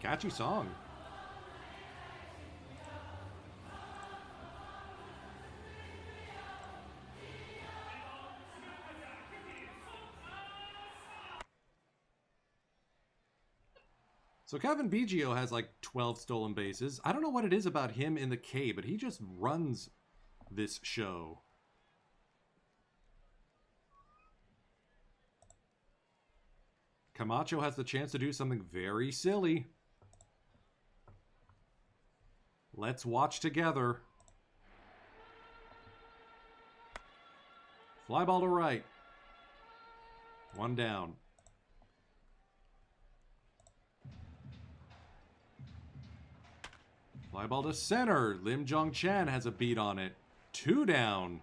Catchy song. So Kevin Biggio has like 12 stolen bases. I don't know what it is about him in the K, but he just runs this show. Camacho has the chance to do something very silly. Let's watch together. Fly ball to right. One down. Fly ball to center. Lim Jong Chan has a beat on it. 2 down.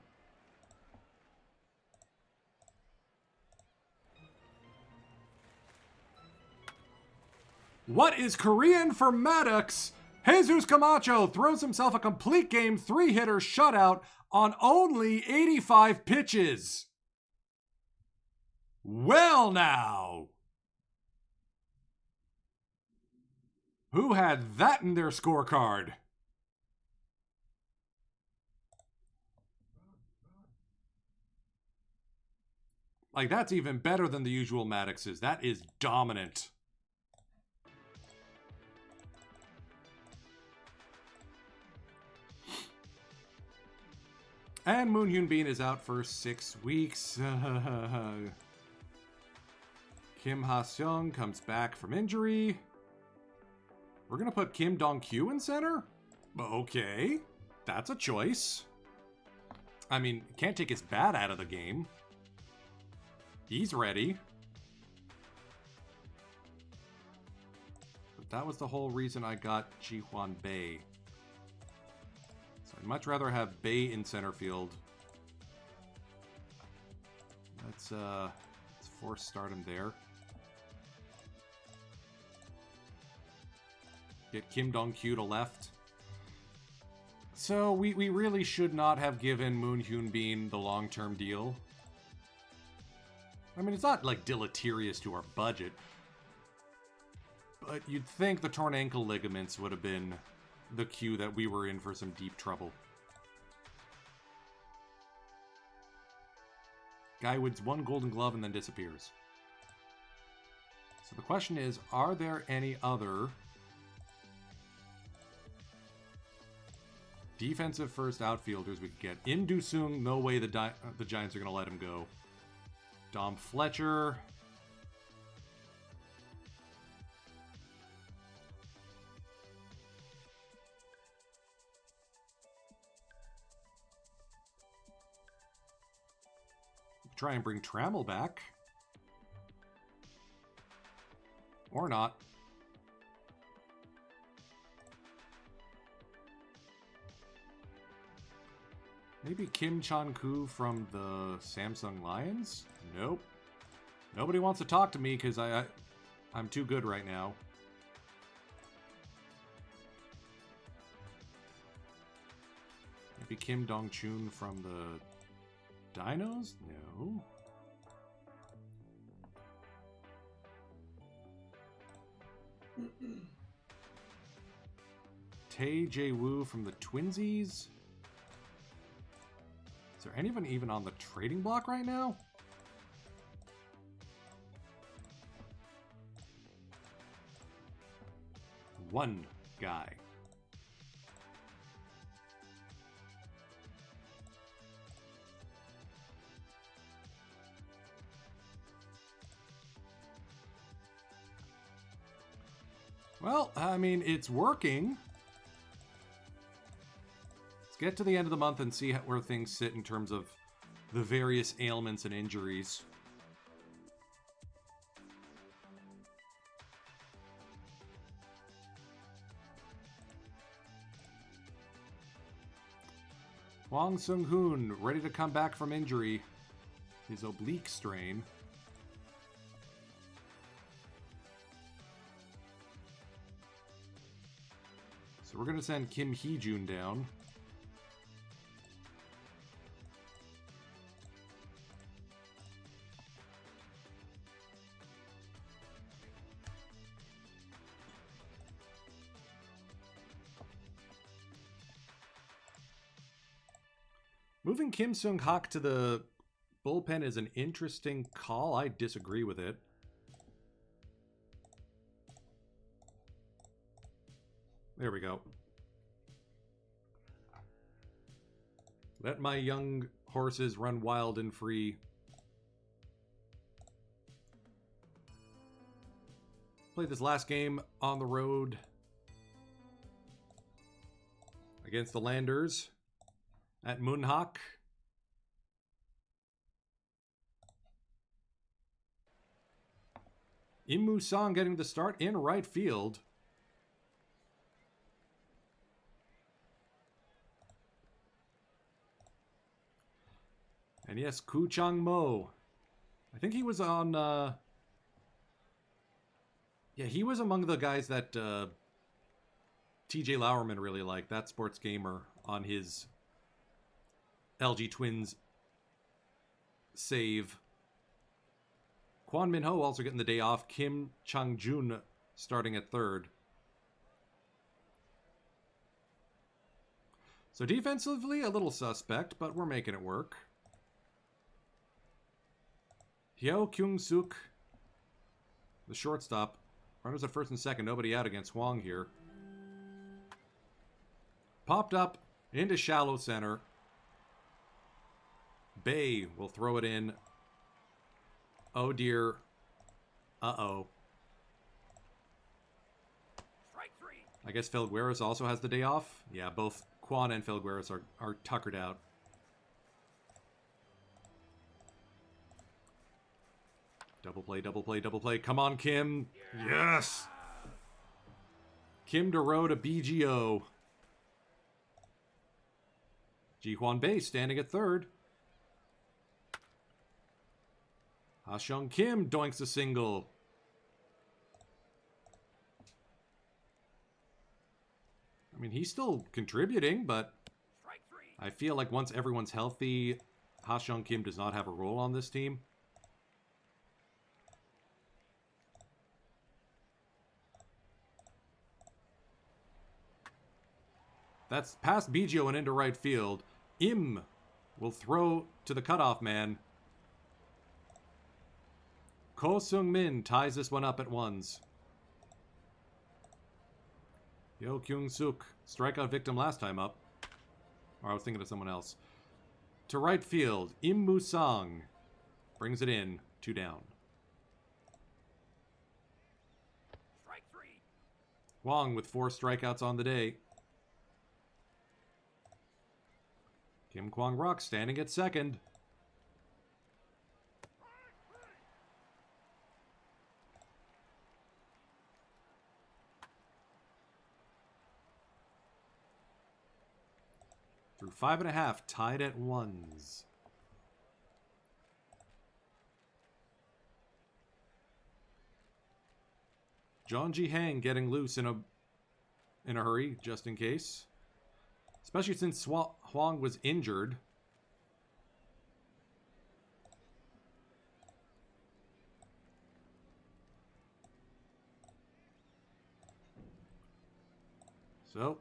What is Korean for Maddox? Jesus Camacho throws himself a complete game 3-hitter shutout on only 85 pitches. Well now. Who had that in their scorecard? Like, that's even better than the usual Maddoxes. That is dominant. And Moon Hyun Bin is out for 6 weeks. Kim Ha-seong comes back from injury. We're going to put Kim Dong-kyu in center? Okay, that's a choice. I mean, can't take his bat out of the game. He's ready. But that was the whole reason I got Ji-hwan Bae. So I'd much rather have Bae in center field. Let's force start him there. Get Kim Dong-kyu to left. So we really should not have given Moon Hyun Bin the long-term deal. I mean, it's not like deleterious to our budget. But you'd think the torn ankle ligaments would have been the cue that we were in for some deep trouble. Guy wins 1 Golden Glove and then disappears. So the question is, are there any other defensive first outfielders we could get? Im Do-sung, no way the Giants are going to let him go. Dom Fletcher. Try and bring Trammell back. Or not. Maybe Kim Chan-koo from the Samsung Lions? Nope. Nobody wants to talk to me because I'm too good right now. Maybe Kim Dong-chun from the Dinos? No. Tae Jae-woo from the Twinsies? Is there anyone even on the trading block right now? One guy. Well, I mean, it's working. Let's get to the end of the month and see where things sit in terms of the various ailments and injuries. Hwang Sung-hoon, ready to come back from injury. His oblique strain. So we're going to send Kim Hee-jun down. Moving Kim Sung-hak to the bullpen is an interesting call. I disagree with it. There we go. Let my young horses run wild and free. Played this last game on the road against the Landers at Munhak. Im Musang getting the start in right field. And yes, Koo Chang Mo. I think he was on... Yeah, he was among the guys that TJ Lauerman really liked. That sports gamer on his LG Twins save. Kwon Min Ho also getting the day off. Kim Chang Jun starting at third. So defensively, a little suspect, but we're making it work. Hyo Kyung-suk, the shortstop. Runners at first and second. Nobody out against Hwang here. Popped up into shallow center. Bay will throw it in. Oh dear. Uh-oh. Strike three. I guess Felgueras also has the day off. Yeah, both Kwon and Felgueras are tuckered out. Double play, double play, double play. Come on, Kim. Yes! Kim DeRoe to BGO. Ji-hwan Bae standing at third. Ha-Seong Kim doinks a single. I mean, he's still contributing, but Strike three. I feel like once everyone's healthy, Ha-Seong Kim does not have a role on this team. That's past BGO and into right field. Im will throw to the cutoff man. Ko Sung-min ties this one up at ones. Hyo Kyung-suk, strikeout victim last time up. Or I was thinking of someone else. To right field, Im Musang brings it in, 2 down. Strike three. Hwang with 4 strikeouts on the day. Kim Kwang-ruk standing at second. Through 5.5, tied at ones. John Ji Hang getting loose in a hurry, just in case. Especially since Hwang was injured. So,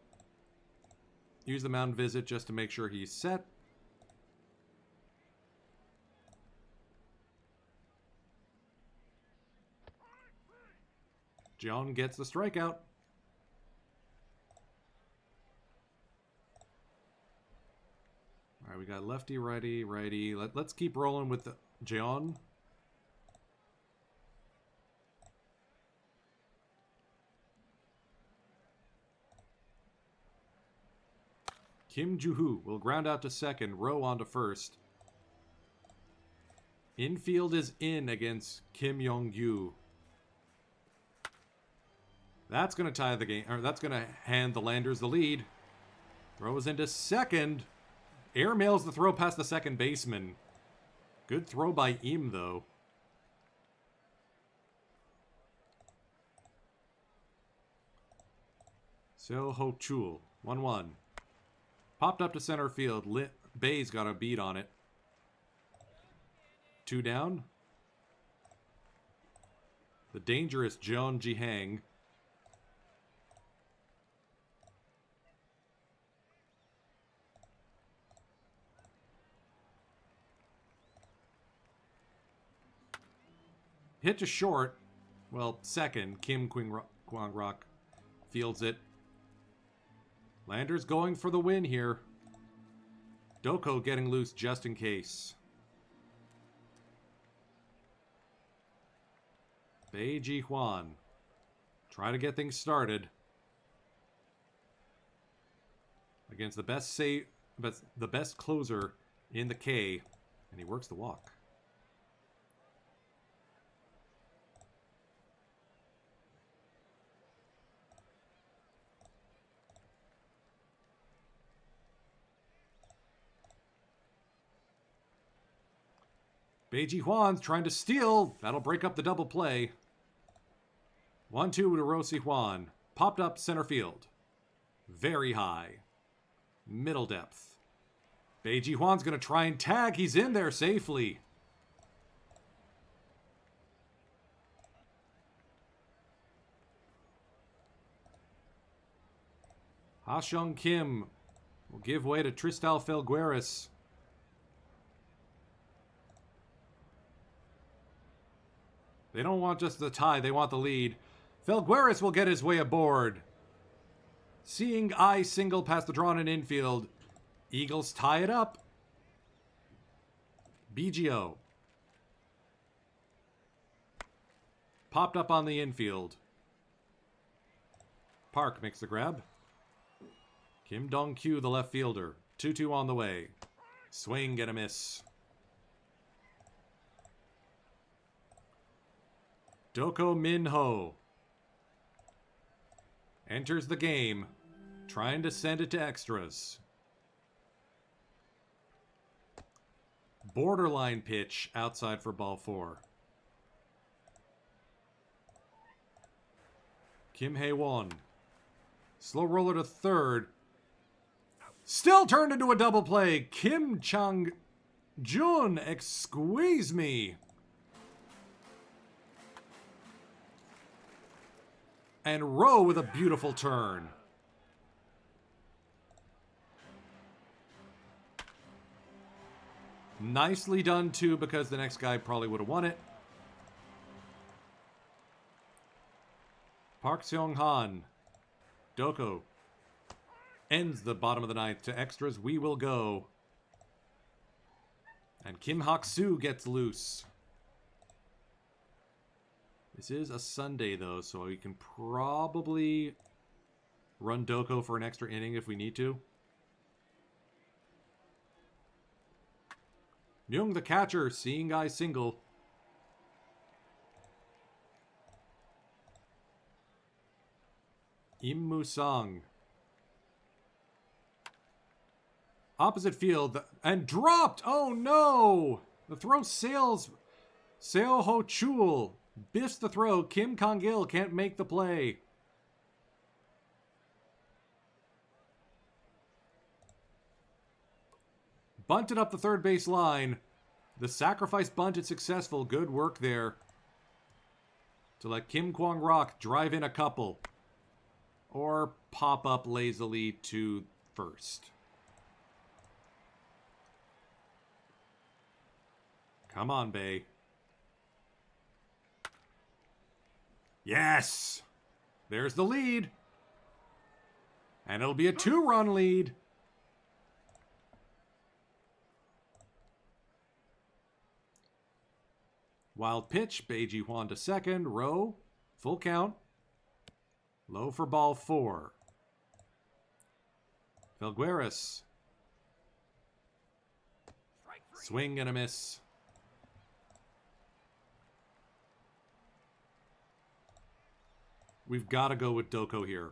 use the mound visit just to make sure he's set. John gets the strikeout. All right, we got lefty, righty, righty. Let's keep rolling with the Jeon. Kim Joo-hoo will ground out to second, Rowe on to first. Infield is in against Kim Yong-gyu. That's going to tie the game, or that's going to hand the Landers the lead. Throws into second. Airmails the throw past the second baseman. Good throw by Im, though. Seo Ho-chul, 1-1. Popped up to center field. Bay's got a beat on it. 2 down. The dangerous Jeon Ji-hang. Hit to short. Well, second. Kim Kwang Rock fields it. Lander's going for the win here. Doko getting loose just in case. Bei Ji Huan. Try to get things started. Against the best closer in the K. And he works the walk. Bei Ji Huan's trying to steal. That'll break up the double play. 1-2 to Rossi Huan. Popped up center field. Very high. Middle depth. Bei Ji Huan's going to try and tag. He's in there safely. Ha-Seong Kim will give way to Tristal Felgueras. They don't want just the tie, they want the lead. Felgueras will get his way aboard. Seeing eye single past the drawn in infield. Eagles tie it up. BGO. Popped up on the infield. Park makes the grab. Kim Dong-kyu, the left fielder. 2-2 on the way. Swing and a miss. Doko Min-ho enters the game, trying to send it to extras. Borderline pitch outside for ball 4. Kim Hae-won. Slow roller to third. Still turned into a double play. Kim Chang-jun, squeeze me. And Rowe with a beautiful turn. Nicely done, too, because the next guy probably would have won it. Park Seong-han. Doko ends the bottom of the ninth to extras. We will go. And Kim Hak-soo gets loose. This is a Sunday, though, so we can probably run Doko for an extra inning if we need to. Myung, the catcher, seeing guy single. Im Musang. Opposite field, and dropped! Oh, no! The throw sails. Seo Ho Chul biffs the throw. Kim Kang-gil can't make the play. Bunted up the third base line. The sacrifice bunt is successful. Good work there. To let Kim Kwang-rock drive in a couple. Or pop up lazily to first. Come on, Bay. Yes! There's the lead. And it'll be a 2-run lead. Wild pitch. Bei Ji Huan to second. Row. Full count. Low for ball 4. Felgueras. Swing and a miss. We've got to go with Doko here.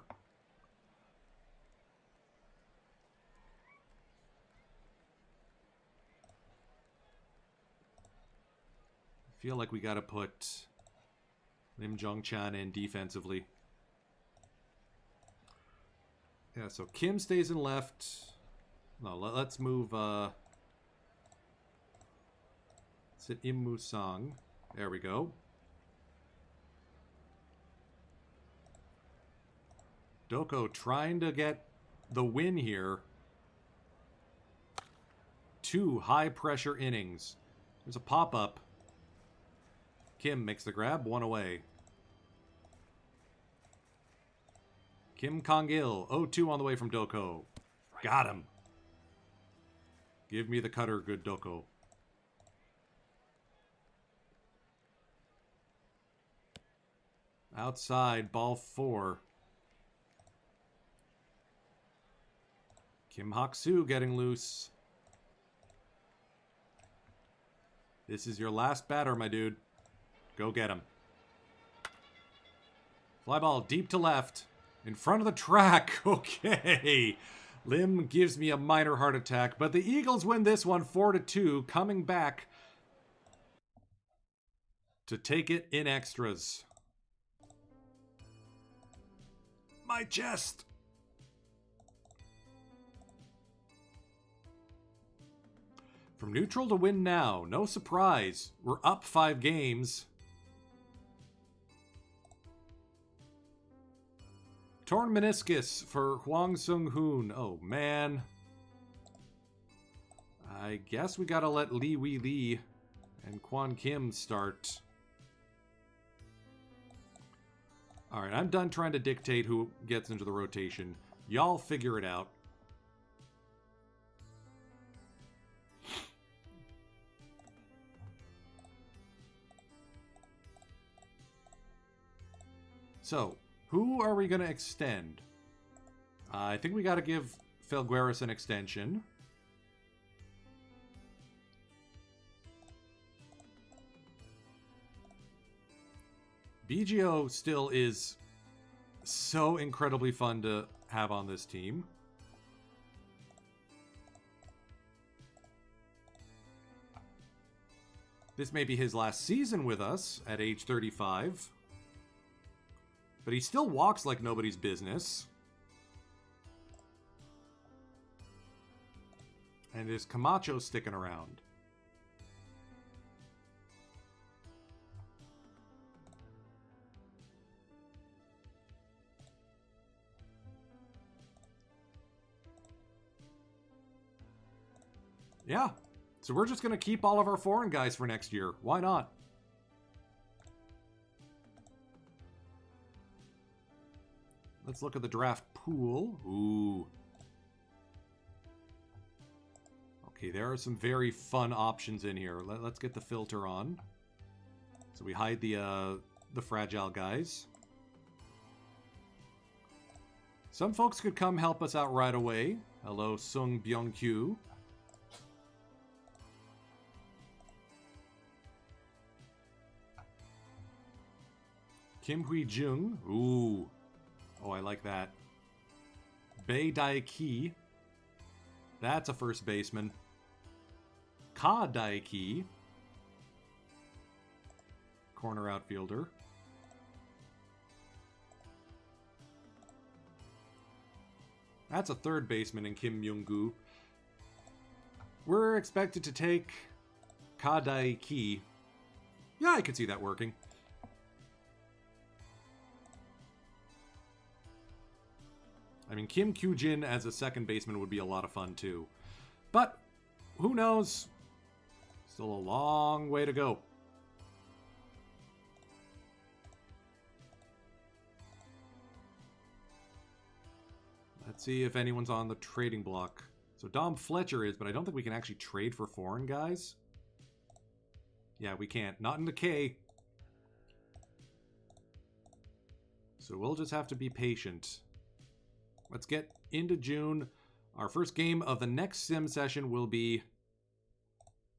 I feel like we got to put Lim Jong-chan in defensively. Yeah, so Kim stays in left. No, let's move... Sit Im Musang. There we go. Doko trying to get the win here. 2 high-pressure innings. There's a pop-up. Kim makes the grab, 1 away. Kim Kong-il, 0-2 on the way from Doko. Got him. Give me the cutter, good Doko. Outside, ball 4. Kim Hak-soo getting loose. This is your last batter, my dude. Go get him. Fly ball deep to left. In front of the track. Okay. Lim gives me a minor heart attack, but the Eagles win this one 4-2, coming back to take it in extras. My chest. From neutral to win now. No surprise. We're up 5 games. Torn meniscus for Hwang Sung-hoon. Oh, man. I guess we gotta let Lee Wee Lee and Kwon Kim start. Alright, I'm done trying to dictate who gets into the rotation. Y'all figure it out. So, who are we going to extend? I think we got to give Felgueras an extension. BGO still is so incredibly fun to have on this team. This may be his last season with us at age 35. But he still walks like nobody's business. And is Camacho sticking around? Yeah. So we're just going to keep all of our foreign guys for next year. Why not? Let's look at the draft pool. Ooh. Okay, there are some very fun options in here. Let's get the filter on. So we hide the fragile guys. Some folks could come help us out right away. Hello, Sung Byung-kyu. Kim Hui-jung. Ooh. Oh, I like that. Bae Daiki. That's a first baseman. Ka Daiki. Corner outfielder. That's a third baseman in Kim Myung-gu. We're expected to take Ka Daiki. Yeah, I could see that working. I mean, Kim Kyu-jin as a second baseman would be a lot of fun, too. But, who knows? Still a long way to go. Let's see if anyone's on the trading block. So Dom Fletcher is, but I don't think we can actually trade for foreign guys. Yeah, we can't. Not in the K. So we'll just have to be patient. Let's get into June. Our first game of the next sim session will be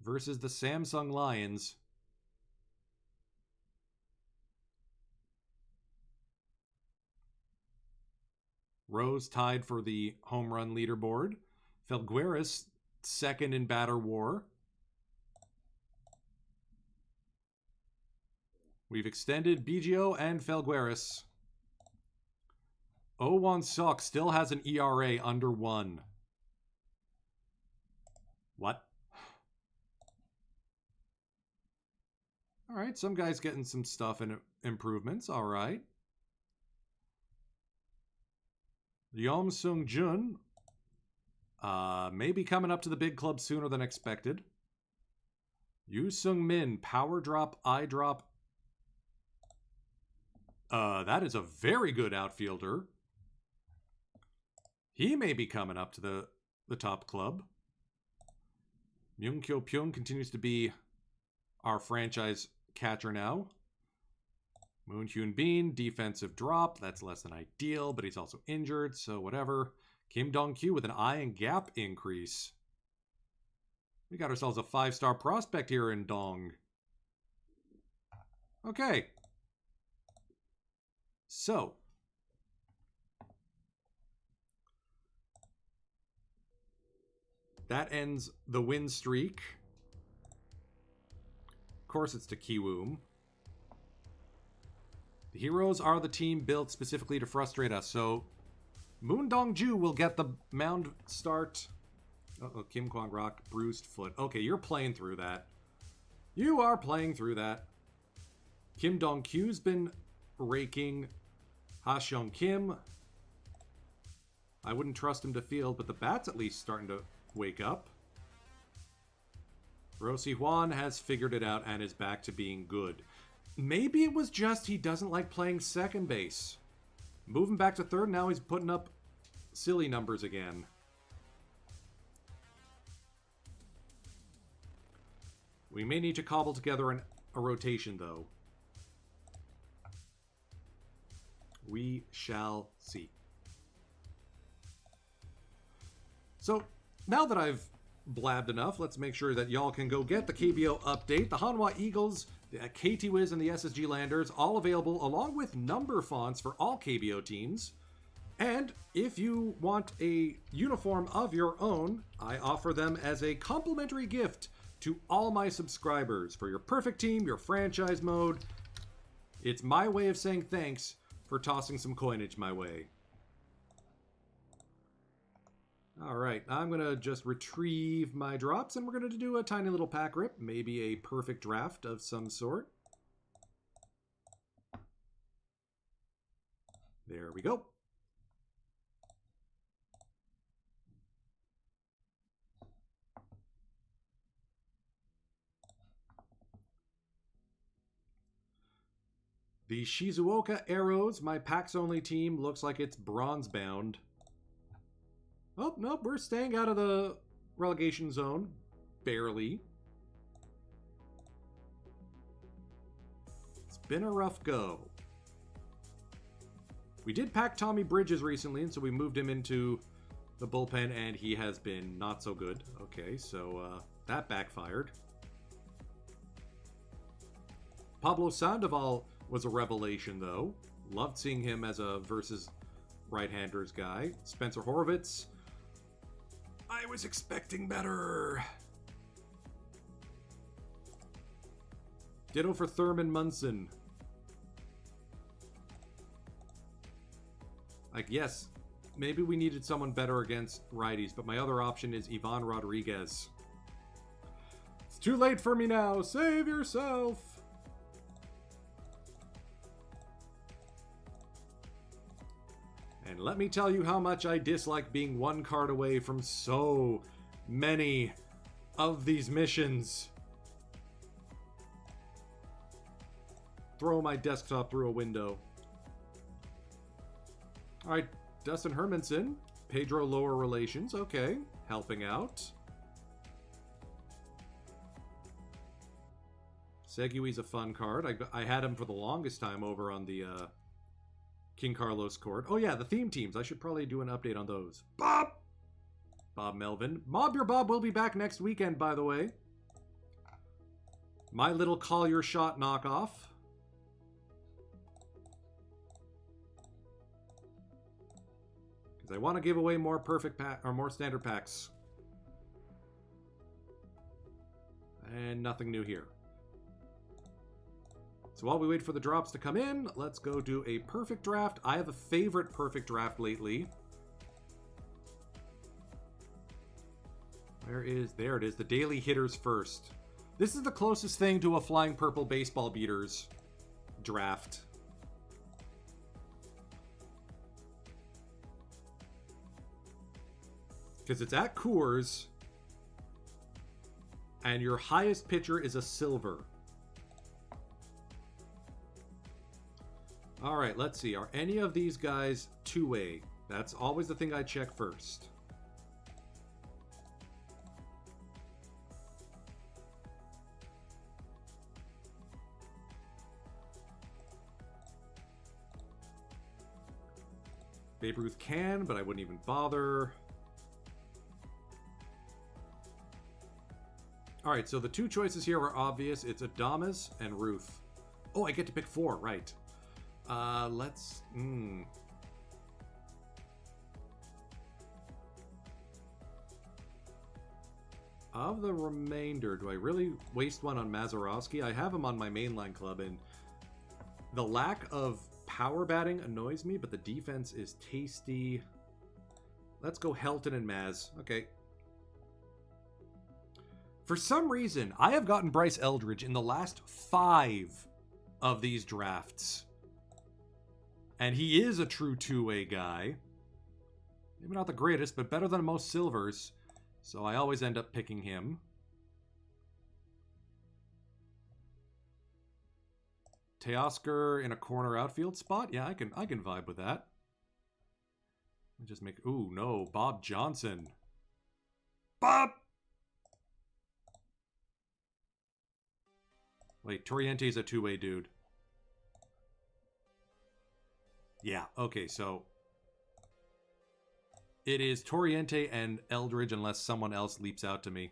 versus the Samsung Lions. Rose tied for the home run leaderboard. Felgueras second in batter war. We've extended BGO and Felgueras. Oh-1 Sok still has an ERA under 1. What? All right, some guys getting some stuff and improvements. All right. Yeom Sung Jun may be coming up to the big club sooner than expected. Yu Sung Min, power drop, eye drop, That is a very good outfielder. He may be coming up to the top club. Myung-kyo Pyong continues to be our franchise catcher now. Moon Hyun Bin, defensive drop. That's less than ideal, but he's also injured, so whatever. Kim Dong-kyu with an eye and gap increase. We got ourselves a 5-star prospect here in Dong. Okay. So. That ends the win streak. Of course, it's to Kiwoom. The Heroes are the team built specifically to frustrate us, so Moon Dong-ju will get the mound start. Uh-oh, Kim Kwang-rock, bruised foot. Okay, you're playing through that. You are playing through that. Kim Dong-kyu's been raking. Ha Seong Kim. I wouldn't trust him to field, but the bat's at least starting to wake up. Rosie Hwan has figured it out and is back to being good. Maybe it was just he doesn't like playing second base. Moving back to third, now he's putting up silly numbers again. We may need to cobble together a rotation, though. We shall see. So, now that I've blabbed enough, let's make sure that y'all can go get the KBO update. The Hanwha Eagles, the KT Wiz, and the SSG Landers, all available along with number fonts for all KBO teams. And if you want a uniform of your own, I offer them as a complimentary gift to all my subscribers for your perfect team, your franchise mode. It's my way of saying thanks for tossing some coinage my way. All right, I'm going to just retrieve my drops, and we're going to do a tiny little pack rip, maybe a perfect draft of some sort. There we go. The Shizuoka Arrows, my packs-only team, looks like it's bronze-bound. Oh, nope, we're staying out of the relegation zone. Barely. It's been a rough go. We did pack Tommy Bridges recently, and so we moved him into the bullpen, and he has been not so good. Okay, so that backfired. Pablo Sandoval was a revelation, though. Loved seeing him as a versus right-handers guy. Spencer Horvitz. I was expecting better. Ditto for Thurman Munson. Like, yes, maybe we needed someone better against righties, but my other option is Ivan Rodriguez. It's too late for me now. Save yourself. And let me tell you how much I dislike being one card away from so many of these missions. Throw my desktop through a window. Alright, Dustin Hermanson. Pedro Lower Relations. Okay, helping out. Segui's a fun card. I had him for the longest time over on the King Carlos court. Oh yeah, the theme teams. I should probably do an update on those. Bob Melvin. Mob Your Bob will be back next weekend, by the way. My little Call Your Shot knockoff. Because I want to give away more perfect pack or more standard packs. And nothing new here. So while we wait for the drops to come in, let's go do a perfect draft. I have a favorite perfect draft lately. There it is, the daily hitters first. This is the closest thing to a Flying Purple Baseball Beaters draft. Because it's at Coors, and your highest pitcher is a silver. All right, let's see. Are any of these guys two-way? That's always the thing I check first. Babe Ruth can, but I wouldn't even bother. All right, so the two choices here are obvious. It's Adamas and Ruth. Oh, I get to pick 4, right. Let's... Of the remainder, do I really waste one on Mazerovsky? I have him on my mainline club, and the lack of power batting annoys me, but the defense is tasty. Let's go Helton and Maz. Okay. For some reason, I have gotten Bryce Eldridge in the last 5 of these drafts. And he is a true two-way guy. Maybe not the greatest, but better than most silvers. So I always end up picking him. Teoscar in a corner outfield spot? Yeah, I can vibe with that. Let me just make... Ooh, no. Bob Johnson. Bob! Wait, Torriente's a two-way dude. Yeah, okay, so... It is Torriente and Eldridge unless someone else leaps out to me.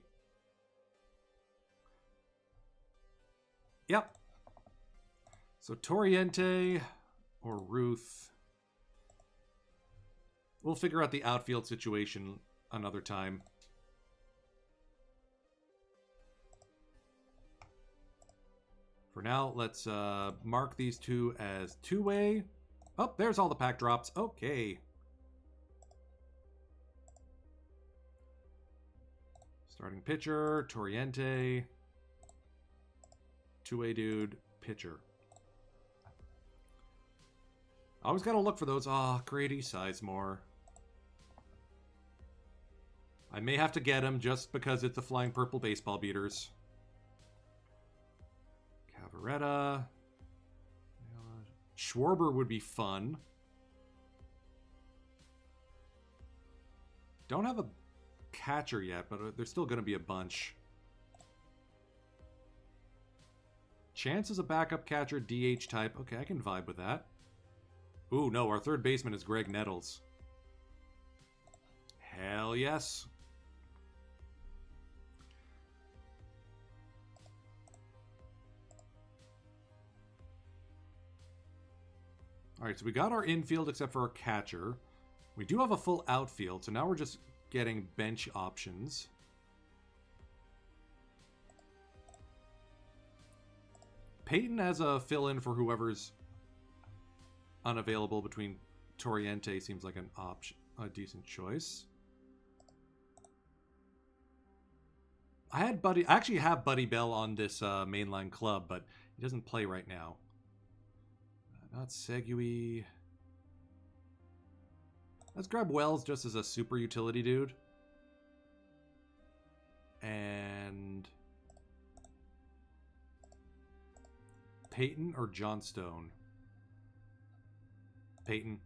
Yep. So Torriente or Ruth. We'll figure out the outfield situation another time. For now, let's mark these two as two-way. Oh, there's all the pack drops. Okay. Starting pitcher, Torriente. Two-way dude, pitcher. Always gotta look for those. Ah, Grady Sizemore. I may have to get him just because it's the flying purple baseball beaters. Cavaretta. Schwarber would be fun. Don't have a catcher yet, but there's still going to be a bunch. Chance is a backup catcher, DH type. Okay, I can vibe with that. Ooh, no, our third baseman is Greg Nettles. Hell yes. All right, so we got our infield except for our catcher. We do have a full outfield, so now we're just getting bench options. Peyton as a fill-in for whoever's unavailable between Torriente seems like an option, a decent choice. I actually have Buddy Bell on this mainline club, but he doesn't play right now. Not Segui. Let's grab Wells just as a super utility dude. And Peyton or Johnstone? Peyton.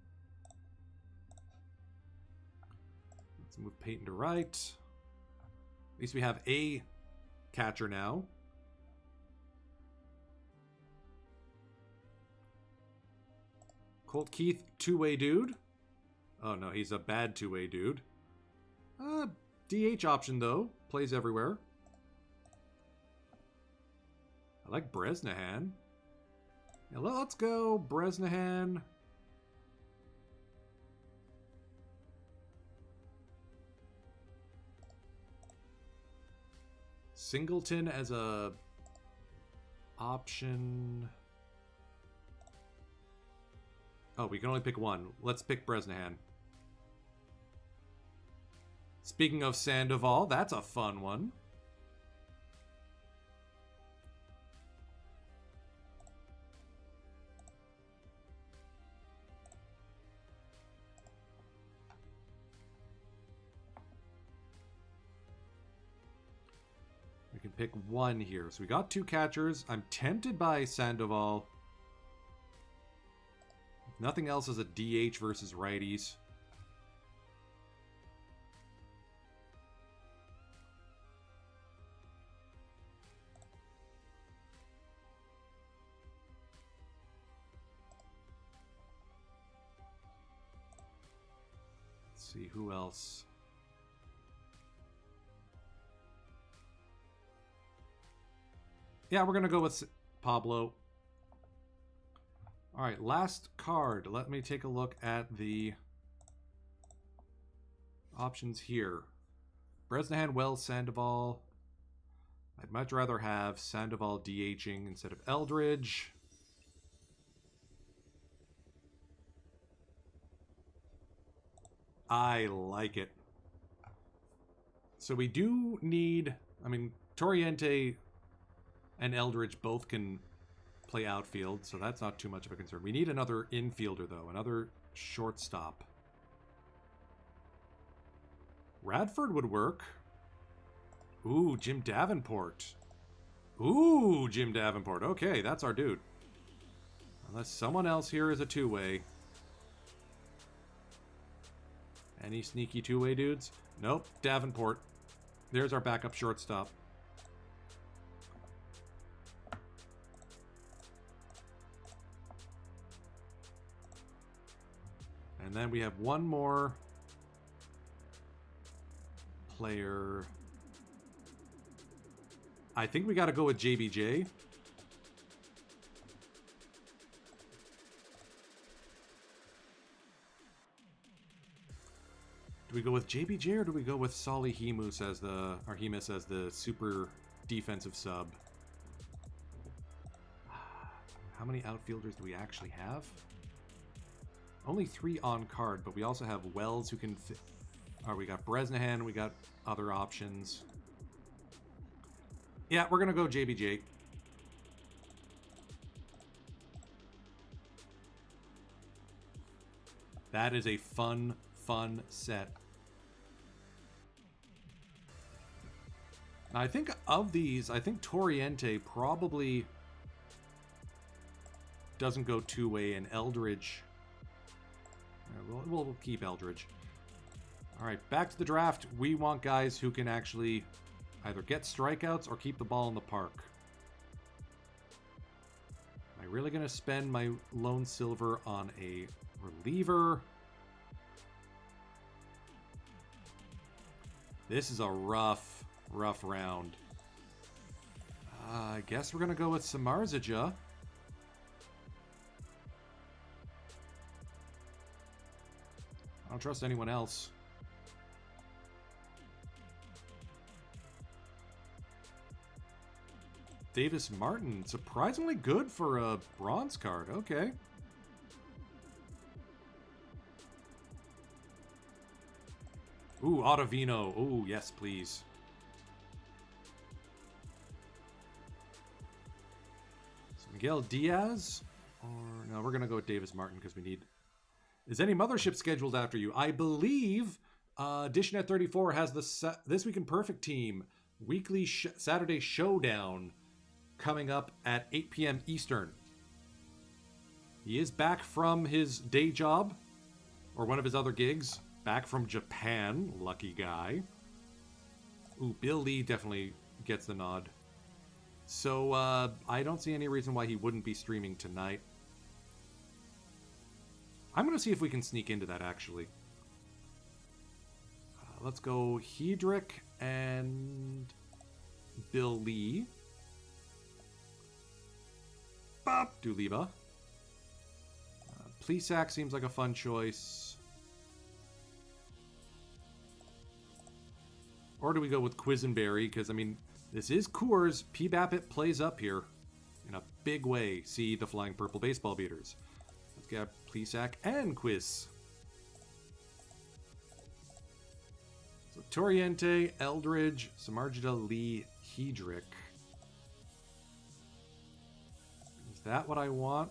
Let's move Peyton to right. At least we have a catcher now. Colt Keith, two-way dude. Oh no, he's a bad two-way dude. DH option though. Plays everywhere. I like Bresnahan. Yeah, let's go Bresnahan. Singleton as a option. Oh, we can only pick one. Let's pick Bresnahan. Speaking of Sandoval, that's a fun one. We can pick one here. So we got two catchers. I'm tempted by Sandoval. Nothing else is a DH versus righties. Let's see, who else? Yeah, we're going to go with Pablo. All right, last card. Let me take a look at the options here. Bresnahan, Wells, Sandoval. I'd much rather have Sandoval DHing instead of Eldridge. I like it. So we do need... I mean, Toriente and Eldridge both can play outfield, so that's not too much of a concern. We need another infielder, though. Another shortstop. Radford would work. Ooh, Jim Davenport. Ooh, Jim Davenport. Okay, that's our dude. Unless someone else here is a two-way. Any sneaky two-way dudes? Nope, Davenport. There's our backup shortstop. And then we have one more player. I think we got to go with JBJ. Do we go with JBJ or do we go with Solly Hemus as the super defensive sub? How many outfielders do we actually have? Only 3 on card, but we also have Wells who can fit. We got Bresnahan, we got other options. Yeah, we're gonna go JBJ. That is a fun set. Now, I think of these, I think Toriente probably doesn't go two-way, and Eldridge... We'll keep Eldridge. All right, back to the draft. We want guys who can actually either get strikeouts or keep the ball in the park. Am I really going to spend my lone silver on a reliever? This is a rough round. I guess we're going to go with Samarzija. I don't trust anyone else. Davis Martin, surprisingly good for a bronze card. Okay. Ooh, Ottavino. Ooh, yes, please. So Miguel Diaz? Or no, we're going to go with Davis Martin because we need... Is any mothership scheduled after you? I believe Edition at 34 has the This Week in Perfect Team weekly Saturday showdown coming up at 8 p.m. Eastern. He is back from his day job, or one of his other gigs, back from Japan. Lucky guy. Ooh, Bill Lee definitely gets the nod. So I don't see any reason why he wouldn't be streaming tonight. I'm going to see if we can sneak into that, actually. Let's go Hedrick and Bill Lee. Bop! Duliba. Plesac seems like a fun choice. Or do we go with Quisenberry? Because, I mean, this is Coors. P. Babbitt plays up here in a big way. See the Flying Purple Baseball Beaters. Let's get Plesac and Quiz. So Toriente, Eldridge, Samardzija, Lee, Hedrick. Is that what I want?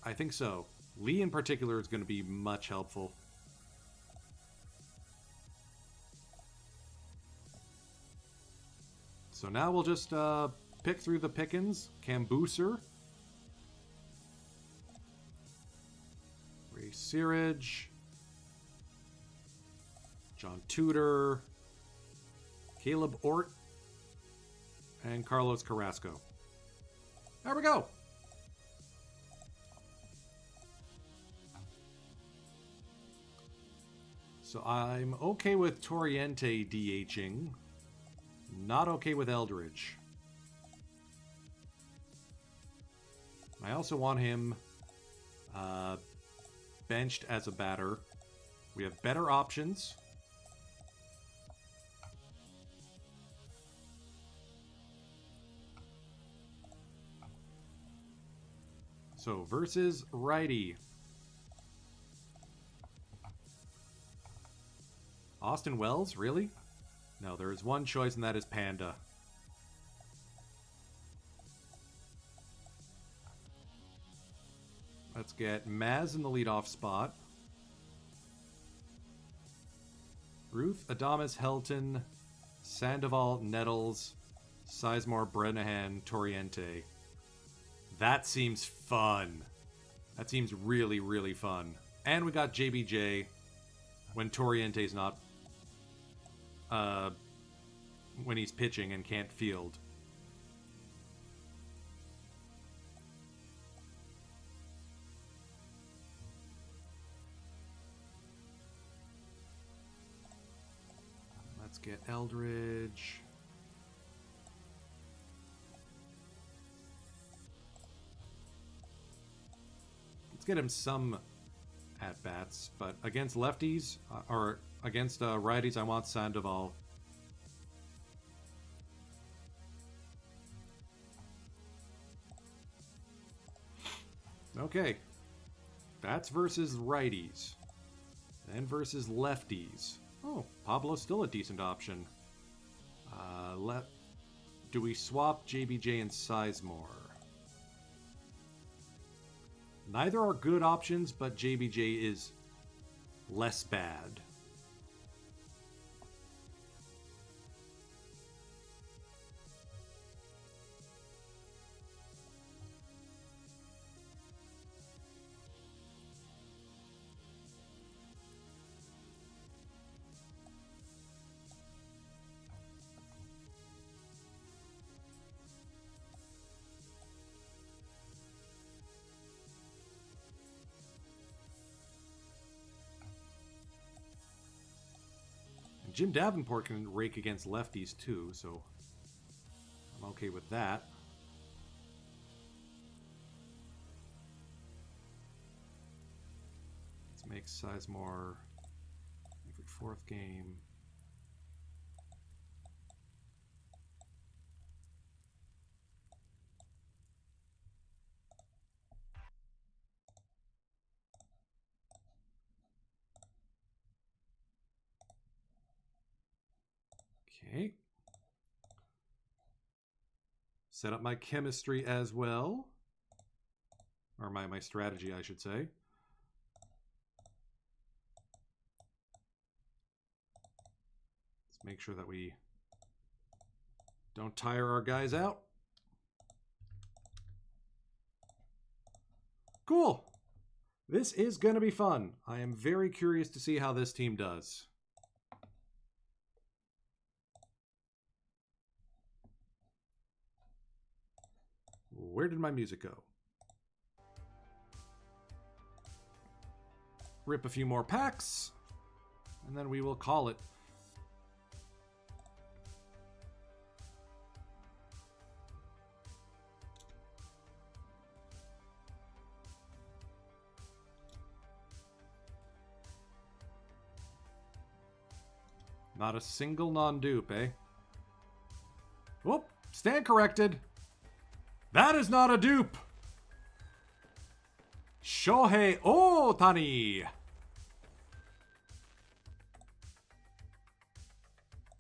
I think so. Lee in particular is going to be much helpful. So now we'll just pick through the pickings. Cambooser. Ray Searage. John Tudor. Caleb Ort. And Carlos Carrasco. There we go. So I'm okay with Toriente DHing. Not okay with Eldridge. I also want him benched as a batter. We have better options. So versus righty. Austin Wells, really? No, there is one choice, and that is Panda. Let's get Maz in the leadoff spot. Ruth, Adamas, Helton, Sandoval, Nettles, Sizemore, Brennahan, Toriente. That seems fun. That seems really, really fun. And we got JBJ when Toriente's not... when he's pitching and can't field. Let's get Eldridge. Let's get him some at-bats, but against lefties, or against righties, I want Sandoval. Okay. That's versus righties. Then versus lefties. Oh, Pablo's still a decent option. Do we swap JBJ and Sizemore? Neither are good options, but JBJ is less bad. Jim Davenport can rake against lefties too, so I'm okay with that. Let's make Sizemore every fourth game. Okay. Set up my chemistry as well. Or my strategy, I should say. Let's make sure that we don't tire our guys out. Cool. This is going to be fun. I am very curious to see how this team does. Where did my music go? Rip a few more packs, and then we will call it. Not a single non-dupe, eh? Whoop! Stand corrected. That is not a dupe. Shohei Ohtani.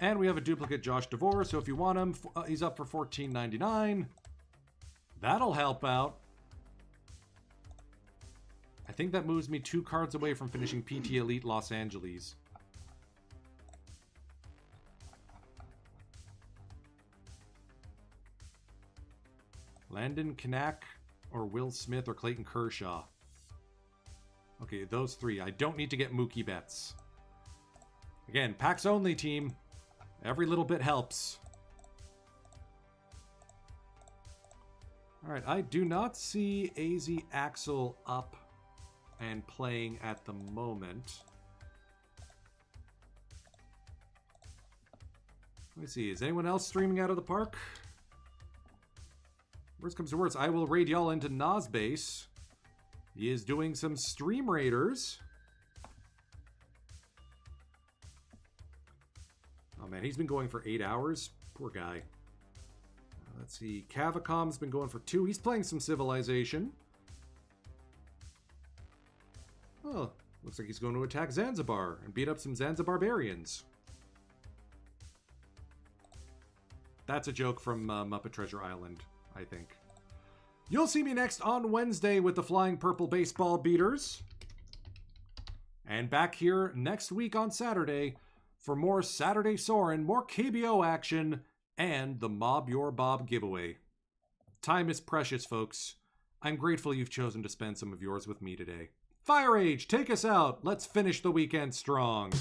And we have a duplicate Josh DeVore, so if you want him, he's up for $14.99. That'll help out. I think that moves me 2 cards away from finishing PT Elite Los Angeles. Landon Knack or Will Smith or Clayton Kershaw. Okay, those three. I don't need to get Mookie Betts. Again, packs only team. Every little bit helps. Alright, I do not see AZ Axel up and playing at the moment. Let me see, is anyone else streaming out of the park? Worst comes to worst, I will raid y'all into Nosbase. He is doing some stream raiders. Oh man, he's been going for 8 hours. Poor guy. Let's see, Cavacom's been going for 2. He's playing some Civilization. Oh, looks like he's going to attack Zanzibar and beat up some Zanzibarbarians. That's a joke from Muppet Treasure Island, I think. You'll see me next on Wednesday with the Flying Purple Baseball Beaters. And back here next week on Saturday for more Saturday Soarin', more KBO action, and the Mob Your Bob giveaway. Time is precious, folks. I'm grateful you've chosen to spend some of yours with me today. Fire Age, take us out. Let's finish the weekend strong.